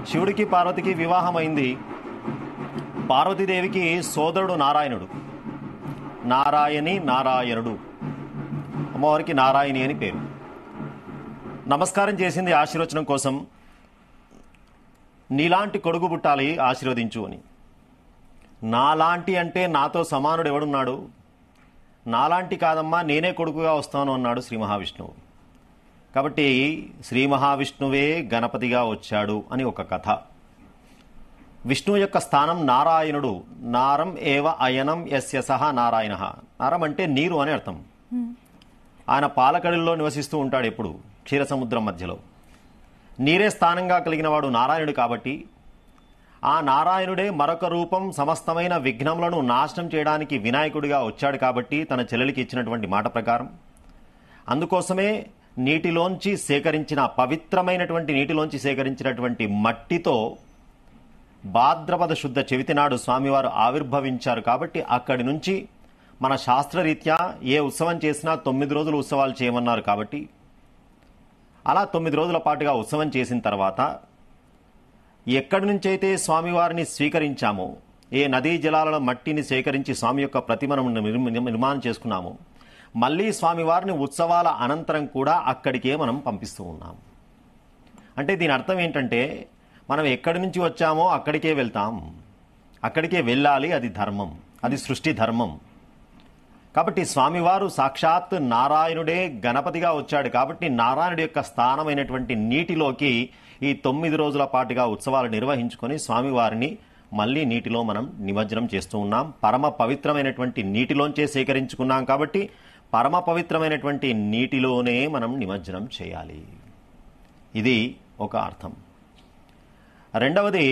శివుడికి పార్వతికి వివాహమైంది. పార్వతీదేవికి సోదరుడు నారాయణుడు. నారాయణి, నారాయణుడు. అమ్మవారికి నారాయణి అని పేరు. నమస్కారం చేసింది ఆశీర్వచనం కోసం. నీలాంటి కొడుకు పుట్టాలి, ఆశీర్వదించు అని. నాలాంటి అంటే నాతో సమానుడు ఎవడున్నాడు? నాలాంటి కాదమ్మా, నేనే కొడుకుగా వస్తాను అన్నాడు శ్రీ మహావిష్ణువు. కాబట్టి శ్రీ మహావిష్ణువే గణపతిగా వచ్చాడు అని ఒక కథ. విష్ణువు యొక్క స్థానం నారాయణుడు. నారం ఏవ అయనం యస్య సహ నారాయణ. నారం అంటే నీరు అని అర్థం. ఆయన పాలకడల్లో నివసిస్తూ ఉంటాడు ఎప్పుడు, క్షీరసముద్రం మధ్యలో. నీరే స్థానంగా కలిగిన వాడు నారాయణుడు. కాబట్టి ఆ నారాయణుడే మరొక రూపం సమస్తమైన విఘ్నములను నాశనం చేయడానికి వినాయకుడిగా వచ్చాడు. కాబట్టి తన చెల్లెలికి ఇచ్చినటువంటి మాట ప్రకారం అందుకోసమే నీటిలోంచి సేకరించిన పవిత్రమైనటువంటి నీటిలోంచి సేకరించినటువంటి మట్టితో భాద్రపద శుద్ధ చవితి నాడు స్వామివారు ఆవిర్భవించారు. కాబట్టి అక్కడి నుంచి మన శాస్త్రరీత్యా ఏ ఉత్సవం చేసినా 9 రోజులు ఉత్సవాలు చేయమన్నారు. కాబట్టి అలా 9 రోజుల పాటుగా ఉత్సవం చేసిన తర్వాత ఎక్కడి నుంచైతే స్వామివారిని స్వీకరించామో, ఏ నదీ జలాల మట్టిని సేకరించి స్వామి యొక్క ప్రతిమను నిర్మాణం చేసుకున్నామో, మళ్ళీ స్వామివారిని ఉత్సవాల అనంతరం కూడా అక్కడికే మనం పంపిస్తూ ఉన్నాం. అంటే దీని అర్థం ఏంటంటే మనం ఎక్కడి నుంచి వచ్చామో అక్కడికే వెళ్తాం, అక్కడికే వెళ్ళాలి. అది ధర్మం, అది సృష్టి ధర్మం. కాబట్టి స్వామివారు సాక్షాత్ నారాయణుడే గణపతిగా వచ్చాడు. కాబట్టి నారాయణుడి యొక్క స్థానమైనటువంటి నీటిలోకి ఈ 9 రోజుల పాటుగా ఉత్సవాలు నిర్వహించుకొని స్వామివారిని మళ్ళీ నీటిలో మనం నిమజ్జనం చేస్తూ ఉన్నాం. పరమ పవిత్రమైనటువంటి నీటిలోంచే సేకరించుకున్నాం. కాబట్టి పరమ పవిత్రమైనటువంటి నీటిలోనే మనం నిమజ్జనం చేయాలి. ఇది ఒక అర్థం. రెండవది,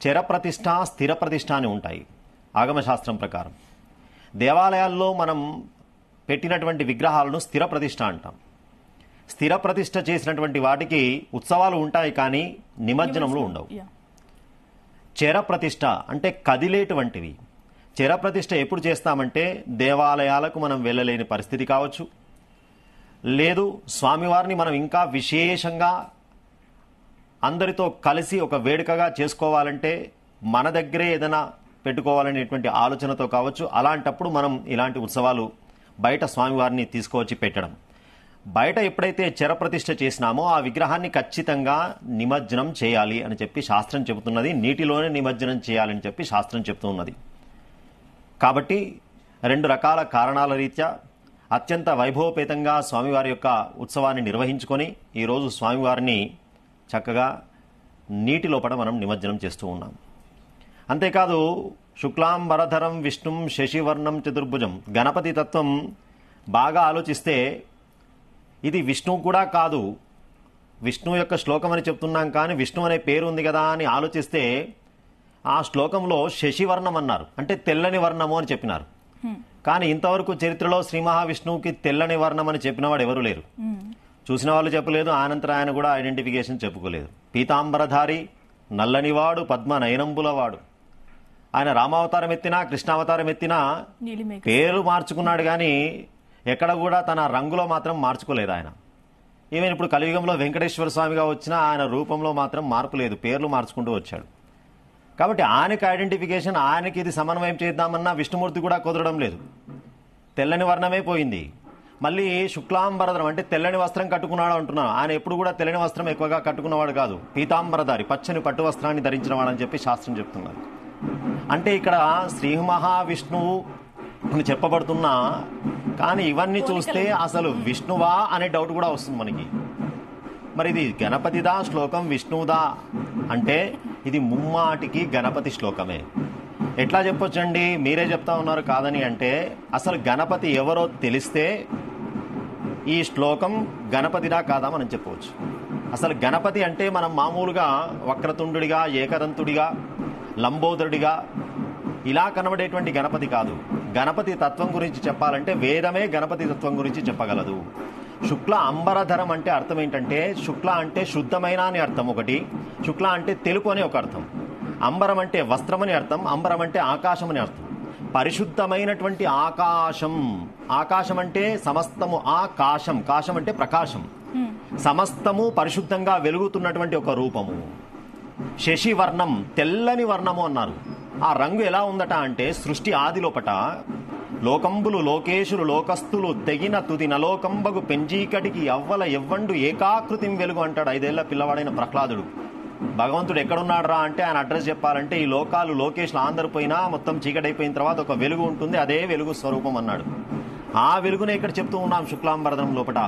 చరప్రతిష్ఠ, స్థిర ప్రతిష్ఠ అని ఉంటాయి ఆగమశాస్త్రం ప్రకారం. దేవాలయాల్లో మనం పెట్టినటువంటి విగ్రహాలను స్థిర ప్రతిష్ఠ అంటాం. స్థిర ప్రతిష్ఠ చేసినటువంటి వాటికి ఉత్సవాలు ఉంటాయి, కానీ నిమజ్జనంలో ఉండవు. చర ప్రతిష్ఠ అంటే కదిలేటువంటివి. చర ప్రతిష్ఠ ఎప్పుడు చేస్తామంటే దేవాలయాలకు మనం వెళ్ళలేని పరిస్థితి కావచ్చు, లేదు స్వామివారిని మనం ఇంకా విశేషంగా అందరితో కలిసి ఒక వేడుకగా చేసుకోవాలంటే మన దగ్గరే ఏదైనా పెట్టుకోవాలనేటువంటి ఆలోచనతో కావచ్చు. అలాంటప్పుడు మనం ఇలాంటి ఉత్సవాలు బయట స్వామివారిని తీసుకువచ్చి పెట్టడం. బయట ఎప్పుడైతే చరప్రతిష్ఠ చేసినామో ఆ విగ్రహాన్ని ఖచ్చితంగా నిమజ్జనం చేయాలి అని చెప్పి శాస్త్రం చెబుతున్నది. నీటిలోనే నిమజ్జనం చేయాలని చెప్పి శాస్త్రం చెబుతున్నది. కాబట్టి 2 రకాల కారణాల రీత్యా అత్యంత వైభవపేతంగా స్వామివారి యొక్క ఉత్సవాన్ని నిర్వహించుకొని ఈరోజు స్వామివారిని చక్కగా నీటి లోపల మనం నిమజ్జనం చేస్తూ ఉన్నాం. అంతేకాదు, శుక్లాంబరధరం విష్ణుం శశివర్ణం చతుర్భుజం. గణపతి తత్వం బాగా ఆలోచిస్తే ఇది విష్ణువు కూడా కాదు, విష్ణువు యొక్క శ్లోకం అని చెప్తున్నాం, కానీ విష్ణు అనే పేరు ఉంది కదా అని ఆలోచిస్తే ఆ శ్లోకంలో శశివర్ణం అన్నారు, అంటే తెల్లని వర్ణము అని చెప్పినారు. కానీ ఇంతవరకు చరిత్రలో శ్రీ మహావిష్ణువుకి తెల్లని వర్ణం అని చెప్పినవాడు ఎవరు లేరు. చూసిన వాళ్ళు చెప్పలేదు, అనంతరం ఆయన కూడా ఐడెంటిఫికేషన్ చెప్పుకోలేదు. పీతాంబరధారి, నల్లనివాడు, పద్మ నయనంబులవాడు. ఆయన రామావతారం ఎత్తినా కృష్ణావతారం ఎత్తినా పేరు మార్చుకున్నాడు, కానీ ఎక్కడ కూడా తన రంగులో మాత్రం మార్చుకోలేదు ఆయన. ఈవెన్ ఇప్పుడు కలియుగంలో వెంకటేశ్వర స్వామిగా వచ్చినా ఆయన రూపంలో మాత్రం మార్పు లేదు, పేర్లు మార్చుకుంటూ వచ్చాడు. కాబట్టి ఆయనకి ఐడెంటిఫికేషన్, ఆయనకి ఇది సమన్వయం చేద్దామన్నా విష్ణుమూర్తి కూడా కుదరడం లేదు. తెల్లని వర్ణమే పోయింది. మళ్ళీ శుక్లాంబరధరం అంటే తెల్లని వస్త్రం కట్టుకున్నాడు అంటున్నాను. ఆయన ఎప్పుడు కూడా తెల్లని వస్త్రం ఎక్కువగా కట్టుకున్నవాడు కాదు, పీతాంబరధారి, పచ్చని పట్టు వస్త్రాన్ని ధరించిన వాడని చెప్పి శాస్త్రం చెప్తున్నారు. అంటే ఇక్కడ శ్రీ మహావిష్ణువు అని చెప్పబడుతున్నా, కానీ ఇవన్నీ చూస్తే అసలు విష్ణువా అనే డౌట్ కూడా వస్తుంది మనకి. మరి ఇది గణపతిదా శ్లోకం విష్ణువుదా అంటే ఇది ముమ్మాటికి గణపతి శ్లోకమే. ఎట్లా చెప్పొచ్చండి, మీరే చెప్తా ఉన్నారు కాదని అంటే, అసలు గణపతి ఎవరో తెలిస్తే ఈ శ్లోకం గణపతిదా కాదా మనం చెప్పవచ్చు. అసలు గణపతి అంటే మనం మామూలుగా వక్రతుండుడిగా, ఏకదంతుడిగా, లంబోదరుడిగా ఇలా కనబడేటువంటి గణపతి కాదు. గణపతి తత్వం గురించి చెప్పాలంటే వేదమే గణపతి తత్వం గురించి చెప్పగలదు. శుక్ల అంబరధరం అంటే అర్థం ఏంటంటే, శుక్ల అంటే శుద్ధమైన అని అర్థం ఒకటి, శుక్ల అంటే తెలుపు అని ఒక అర్థం, అంబరం అంటే వస్త్రం అని అర్థం, అంబరం అంటే ఆకాశం అని అర్థం. పరిశుద్ధమైనటువంటి ఆకాశం. ఆకాశం అంటే సమస్తము, ఆకాశం, కాశం అంటే ప్రకాశం, సమస్తము పరిశుద్ధంగా వెలుగుతున్నటువంటి ఒక రూపము. శశివర్ణం, తెల్లని వర్ణము అన్నారు. ఆ రంగు ఎలా ఉందట అంటే సృష్టి ఆది లోపట లోకంబులు లోకేశులు లోకస్తులు తెగిన తుది నలోకంబగు పెంజీకటికి అవ్వల ఎవ్వండు ఏకాకృతిం వెలుగు అంటాడు 5 ఏళ్ల పిల్లవాడైన ప్రహ్లాదుడు. భగవంతుడు ఎక్కడున్నాడు రా అంటే ఆయన అడ్రస్ చెప్పాలంటే ఈ లోకాలు లోకేష్లు అందరు పోయినా మొత్తం చీకటైపోయిన తర్వాత ఒక వెలుగు ఉంటుంది, అదే వెలుగు స్వరూపం అన్నాడు. ఆ వెలుగునే ఇక్కడ చెప్తూ ఉన్నాం శుక్లాంబరదనం లోపట.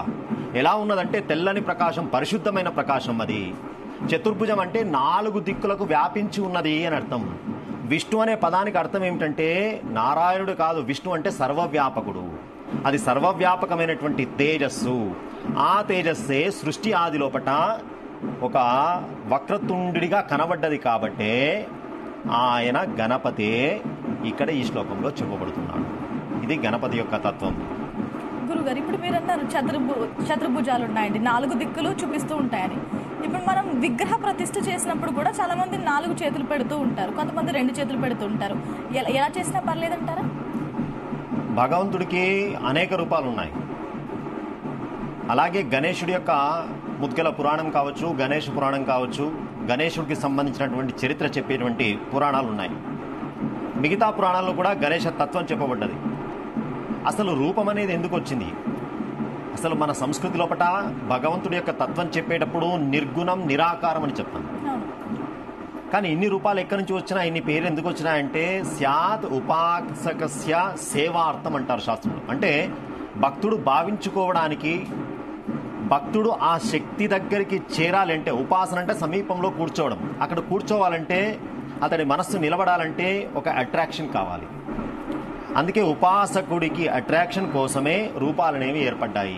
ఎలా ఉన్నదంటే తెల్లని ప్రకాశం, పరిశుద్ధమైన ప్రకాశం. అది చతుర్భుజం అంటే 4 దిక్కులకు వ్యాపించి ఉన్నది అని అర్థం. విష్ణు అనే పదానికి అర్థం ఏమిటంటే నారాయణుడు కాదు, విష్ణు అంటే సర్వవ్యాపకుడు. అది సర్వవ్యాపకమైనటువంటి తేజస్సు. ఆ తేజస్సే సృష్టి ఆది లోపట ఒక వక్రతుండిగా కనబడ్డది కాబట్టే ఆయన గణపతే ఇక్కడ ఈ శ్లోకంలో చెప్పబడుతున్నాడు. ఇది గణపతి యొక్క తత్వం. గురుగారు, ఇప్పుడు మీరు అన్నారు చతుర్భుజాలు ఉన్నాయండి, 4 దిక్కులు చూపిస్తూ ఉంటాయని. ఇప్పుడు మనం విగ్రహ ప్రతిష్ఠ చేసినప్పుడు కూడా చాలా మంది 4 చేతులు పెడుతూ ఉంటారు, కొంతమంది 2 చేతులు పెడుతూ ఉంటారు. ఎలా చేసినా పర్లేదంటారా? భగవంతుడికి అనేక రూపాలు ఉన్నాయి. అలాగే గణేశుడి యొక్క ముద్గల పురాణం కావచ్చు, గణేష్ పురాణం కావచ్చు, గణేశుడికి సంబంధించినటువంటి చరిత్ర చెప్పేటువంటి పురాణాలు ఉన్నాయి. మిగతా పురాణాల్లో కూడా గణేశ తత్వం చెప్పబడ్డది. అసలు రూపం అనేది ఎందుకు వచ్చింది? అసలు మన సంస్కృతి లోపట భగవంతుడి యొక్క తత్వం చెప్పేటప్పుడు నిర్గుణం నిరాకారం అని చెప్తాం. కానీ ఇన్ని రూపాలు ఎక్కడి నుంచి వచ్చినా, ఇన్ని పేర్లు ఎందుకు వచ్చినాయంటే స్యాత్ ఉపాసకస్య సేవార్థం అంటారు శాస్త్రంలో. అంటే భక్తుడు భావించుకోవడానికి, భక్తుడు ఆ శక్తి దగ్గరికి చేరాలంటే, ఉపాసన అంటే సమీపంలో కూర్చోవడం, అక్కడ కూర్చోవాలంటే అతడి మనస్సు నిలబడాలంటే ఒక అట్రాక్షన్ కావాలి. అందుకే ఉపాసకుడికి అట్రాక్షన్ కోసమే రూపాలనేవి ఏర్పడ్డాయి.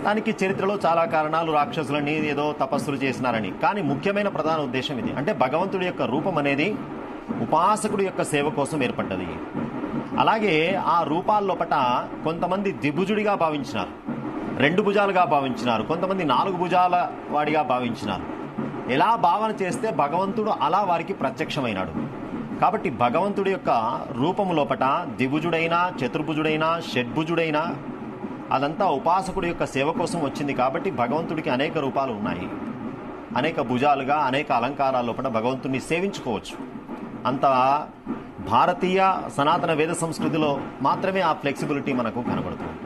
దానికి చరిత్రలో చాలా కారణాలు, రాక్షసులని ఏదో తపస్సులు చేసినారని. కానీ ముఖ్యమైన ప్రధాన ఉద్దేశం ఇది. అంటే భగవంతుడి యొక్క రూపం అనేది ఉపాసకుడి యొక్క సేవ కోసం ఏర్పడ్డది. అలాగే ఆ రూపాల్లోపట కొంతమంది ద్విభుజుడిగా భావించినారు, 2 భుజాలుగా భావించినారు, కొంతమంది 4 భుజాల వాడిగా భావించినారు. ఎలా భావన చేస్తే భగవంతుడు అలా వారికి ప్రత్యక్షమైనాడు. కాబట్టి భగవంతుడి యొక్క రూపము లోపట ద్విభుజుడైనా, చతుర్భుజుడైనా, షడ్భుజుడైనా అదంతా ఉపాసకుడి యొక్క సేవ కోసం వచ్చింది. కాబట్టి భగవంతుడికి అనేక రూపాలు ఉన్నాయి. అనేక భుజాలుగా, అనేక అలంకారాల లోపల భగవంతుడిని సేవించుకోవచ్చు. అంత భారతీయ సనాతన వేద సంస్కృతిలో మాత్రమే ఆ ఫ్లెక్సిబిలిటీ మనకు కనబడుతుంది.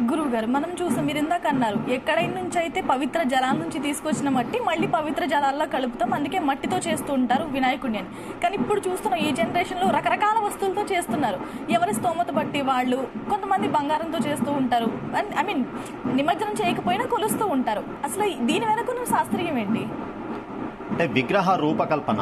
గురువు గారు, మనం చూసాం, మీరు ఇందాక అన్నారు ఎక్కడి నుంచి అయితే పవిత్ర జలాల నుంచి తీసుకొచ్చిన మట్టి మళ్ళీ పవిత్ర జలాల్లో కలుపుతాం, అందుకే మట్టితో చేస్తూ ఉంటారు వినాయకుడిని అని. కానీ ఇప్పుడు చూస్తున్నాం ఈ జనరేషన్లో రకరకాల వస్తువులతో చేస్తున్నారు. ఎవరి స్తోమత బట్టి వాళ్ళు, కొంతమంది బంగారంతో చేస్తూ ఉంటారు. ఐ మీన్ నిమజ్జనం చేయకపోయినా కొలుస్తూ ఉంటారు. అసలు దీని వెనకున్న శాస్త్రీయం ఏంటి? అంటే విగ్రహ రూపకల్పన.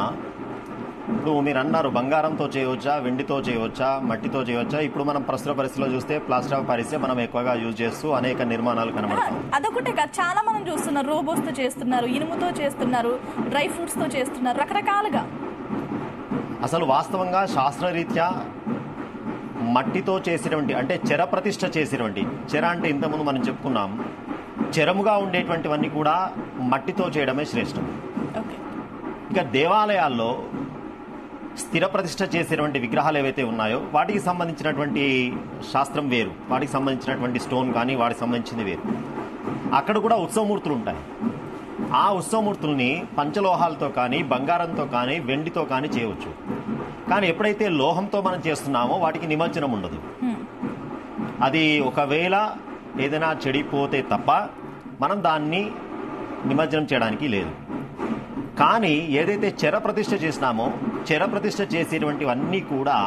ఇప్పుడు మీరు అన్నారు బంగారంతో చేయవచ్చా, వెండితో చేయవచ్చా, మట్టితో చేయవచ్చా. ఇప్పుడు మనం ప్రస్తుత పరిస్థితిలో చూస్తే ప్లాస్టర్ ఆఫ్ పారిస్ మనం ఎక్కువగా యూజ్ చేస్తూ అనేక నిర్మాణాలు కనబడతాం. అదొకటే కాదు, చాలా మనం చూస్తున్నారు, రోబోస్ తో చేస్తున్నారు, ఇనుముతో చేస్తున్నారు, డ్రై ఫ్రూట్స్ తో చేస్తున్నారు, రకరకాలుగా. అసలు వాస్తవంగా శాస్త్రరీత్యా మట్టితో చేసినటువంటి, అంటే చెర ప్రతిష్ఠ చేసినటువంటి, చెర అంటే ఇంతకుముందు మనం చెప్పుకున్నాం, చెరముగా ఉండేటువంటివన్నీ కూడా మట్టితో చేయడమే శ్రేష్టం. ఇక దేవాలయాల్లో స్థిర ప్రతిష్ఠ చేసేటువంటి విగ్రహాలు ఏవైతే ఉన్నాయో వాటికి సంబంధించినటువంటి శాస్త్రం వేరు, వాటికి సంబంధించినటువంటి స్టోన్ కానీ వాటికి సంబంధించింది వేరు. అక్కడ కూడా ఉత్సవమూర్తులు ఉంటాయి. ఆ ఉత్సవమూర్తుల్ని పంచలోహాలతో కానీ, బంగారంతో కానీ, వెండితో కానీ చేయవచ్చు. కానీ ఎప్పుడైతే లోహంతో మనం చేస్తున్నామో వాటికి నిమజ్జనం ఉండదు. అది ఒకవేళ ఏదైనా చెడిపోతే తప్ప మనం దాన్ని నిమజ్జనం చేయడానికి లేదు. కానీ ఏదైతే చెర ప్రతిష్ఠ చేసినామో, చెర ప్రతిష్ఠ చేసేటువంటివన్నీ కూడా,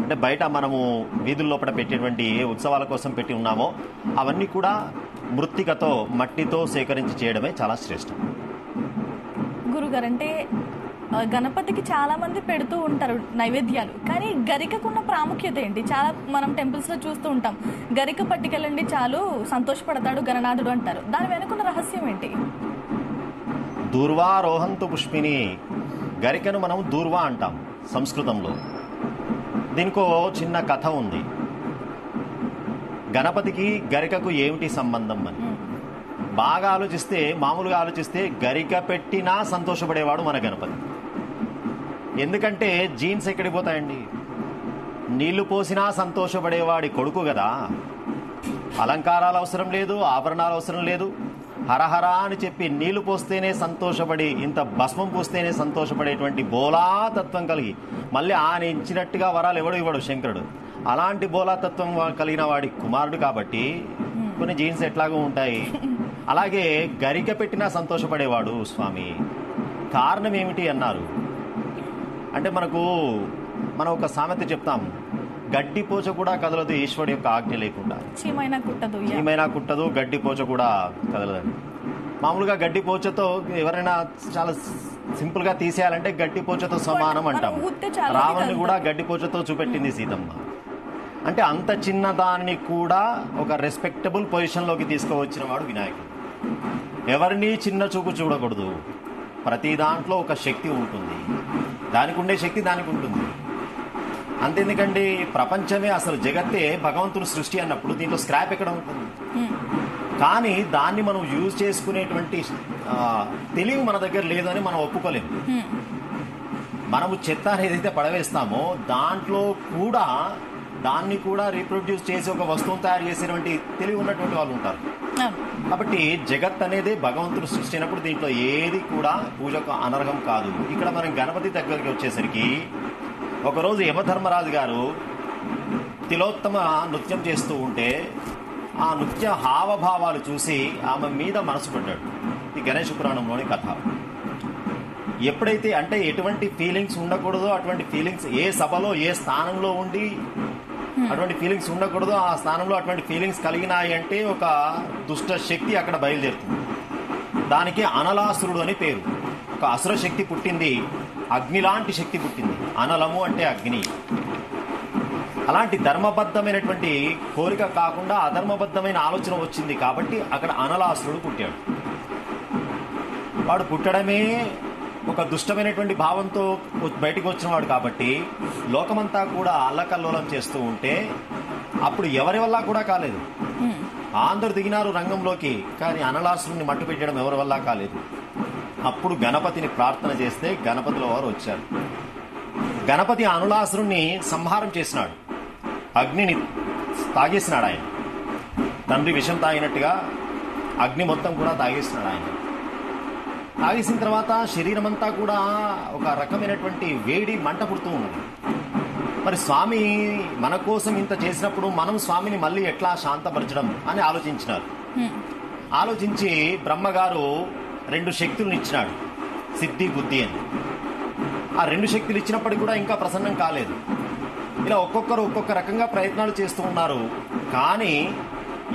అంటే బయట మనము వీధుల లోపల పెట్టేటువంటి ఏ ఉత్సవాల కోసం పెట్టి ఉన్నామో అవన్నీ కూడా మృత్తికతో, మట్టితో సేకరించి చేయడమే చాలా శ్రేష్టం. గురుగారు, అంటే గణపతికి చాలా మంది పెడుతూ ఉంటారు నైవేద్యాలు, కానీ గరికకున్న ప్రాముఖ్యత ఏంటి? చాలా మనం టెంపుల్స్ లో చూస్తూ ఉంటాం, గరిక పట్టుకెళ్ళండి చాలు సంతోషపడతాడు గణనాథుడు అంటారు. దాని వెనుకున్న రహస్యం ఏంటి? దూర్వారోహంతు పుష్పిని. గరికను మనం దూర్వా అంటాం సంస్కృతంలో. దీనికో చిన్న కథ ఉంది. గణపతికి గరికకు ఏమిటి సంబంధం అని బాగా ఆలోచిస్తే, మామూలుగా ఆలోచిస్తే గరిక పెట్టినా సంతోషపడేవాడు మన గణపతి. ఎందుకంటే జీన్స్ ఎక్కడికి పోతాయండి? నీళ్లు పోసినా సంతోషపడేవాడి కొడుకు కదా. అలంకారాలు అవసరం లేదు, ఆభరణాలు అవసరం లేదు, హరహర అని చెప్పి నీళ్లు పోస్తేనే సంతోషపడి, ఇంత భస్మం పోస్తేనే సంతోషపడేటువంటి బోలాతత్వం కలిగి, మళ్ళీ ఆయన ఇచ్చినట్టుగా వరాలు ఎవడు ఇవ్వడు శంకరుడు. అలాంటి బోలాతత్వం కలిగిన వాడి కుమారుడు కాబట్టి కొన్ని జీన్స్ ఎట్లాగో ఉంటాయి. అలాగే గరిక పెట్టినా సంతోషపడేవాడు స్వామి. కారణం ఏమిటి అన్నారు అంటే, మనం ఒక సామెత చెప్తాం, గడ్డి పోచ కూడా కదలదు ఈశ్వరుడు యొక్క ఆజ్ఞ లేకుండా. చీమైనా కుట్టదు, గడ్డి పోచ కూడా కదలదు. మామూలుగా గడ్డి పోచతో ఎవరైనా చాలా సింపుల్ గా తీసేయాలంటే గడ్డి పోచతో సమానం అంటాం. రావణ్ణి కూడా గడ్డి పోచతో చూపెట్టింది సీతమ్మ. అంటే అంత చిన్న దాన్ని కూడా ఒక రెస్పెక్టబుల్ పొజిషన్ లోకి తీసుకువచ్చిన వాడు వినాయకుడు. ఎవరిని చిన్న చూపు చూడకూడదు. ప్రతి దాంట్లో ఒక శక్తి ఉంటుంది, దానికి ఉండే శక్తి దానికి ఉంటుంది. అంతెందుకండి, ప్రపంచమే అసలు జగత్తే భగవంతుని సృష్టి అన్నప్పుడు దీంట్లో స్క్రాప్ ఎక్కడ ఉంటుంది? కానీ దాన్ని మనం యూజ్ చేసుకునేటువంటి తెలివి మన దగ్గర లేదని మనం ఒప్పుకోలేము. మనము చెత్త ఏదైతే పడవేస్తామో దాంట్లో కూడా దాన్ని కూడా రీప్రొడ్యూస్ చేసి ఒక వస్తువును తయారు చేసేటువంటి తెలివి ఉన్నటువంటి వాళ్ళు ఉంటారు. కాబట్టి జగత్ అనేది భగవంతుడు సృష్టి అయినప్పుడు దీంట్లో ఏది కూడా పూజకు అనర్హం కాదు. ఇక్కడ మనం గణపతి దగ్గరికి వచ్చేసరికి ఒకరోజు యమధర్మరాజు గారు తిలోత్తమ నృత్యం చేస్తూ ఉంటే ఆ నృత్య హావభావాలు చూసి ఆమె మీద మనసు పడ్డాడు. ఈ గణేష పురాణంలోని కథ. ఎప్పుడైతే అంటే ఎటువంటి ఫీలింగ్స్ ఉండకూడదో అటువంటి ఫీలింగ్స్, ఏ సభలో ఏ స్థానంలో ఉండి అటువంటి ఫీలింగ్స్ ఉండకూడదు, ఆ స్థానంలో అటువంటి ఫీలింగ్స్ కలిగినాయి అంటే ఒక దుష్ట శక్తి అక్కడ బయలుదేరుతుంది. దానికి అనలాసురుడు అని పేరు. ఒక అసుర శక్తి పుట్టింది, అగ్ని లాంటి శక్తి పుట్టింది. అనలము అంటే అగ్ని. అలాంటి ధర్మబద్ధమైనటువంటి కోరిక కాకుండా అధర్మబద్ధమైన ఆలోచన వచ్చింది కాబట్టి అక్కడ అనలాసురుడు పుట్టాడు. వాడు పుట్టడమే ఒక దుష్టమైనటువంటి భావంతో బయటకు వచ్చినవాడు కాబట్టి లోకమంతా కూడా అల్లకల్లోలం చేస్తూ ఉంటే అప్పుడు ఎవరి వల్ల కూడా కాలేదు. అందరు దిగినారు రంగంలోకి, కానీ అనలాసురుడిని మట్టు పెట్టడం ఎవరి వల్ల కాలేదు. అప్పుడు గణపతిని ప్రార్థన చేస్తే గణపతిలో వారు వచ్చారు. గణపతి అనలాసురుణ్ణి సంహారం చేసినాడు, అగ్నిని తాగేసినాడు. ఆయన తండ్రి విషం తాగినట్టుగా అగ్ని మొత్తం కూడా తాగేసినాడు. ఆయన తాగేసిన తర్వాత శరీరం అంతా కూడా ఒక రకమైనటువంటి వేడి మంట పుడుతూ ఉన్నది. మరి స్వామి మన కోసం ఇంత చేసినప్పుడు మనం స్వామిని మళ్ళీ ఎట్లా శాంతపరచడం అని ఆలోచించినారు. ఆలోచించి బ్రహ్మగారు 2 శక్తులను ఇచ్చినాడు, సిద్ధి బుద్ధి అని. ఆ 2 శక్తులు ఇచ్చినప్పటికీ కూడా ఇంకా ప్రసన్నం కాలేదు. ఇలా ఒక్కొక్కరు ఒక్కొక్క రకంగా ప్రయత్నాలు చేస్తూ ఉన్నారు. కానీ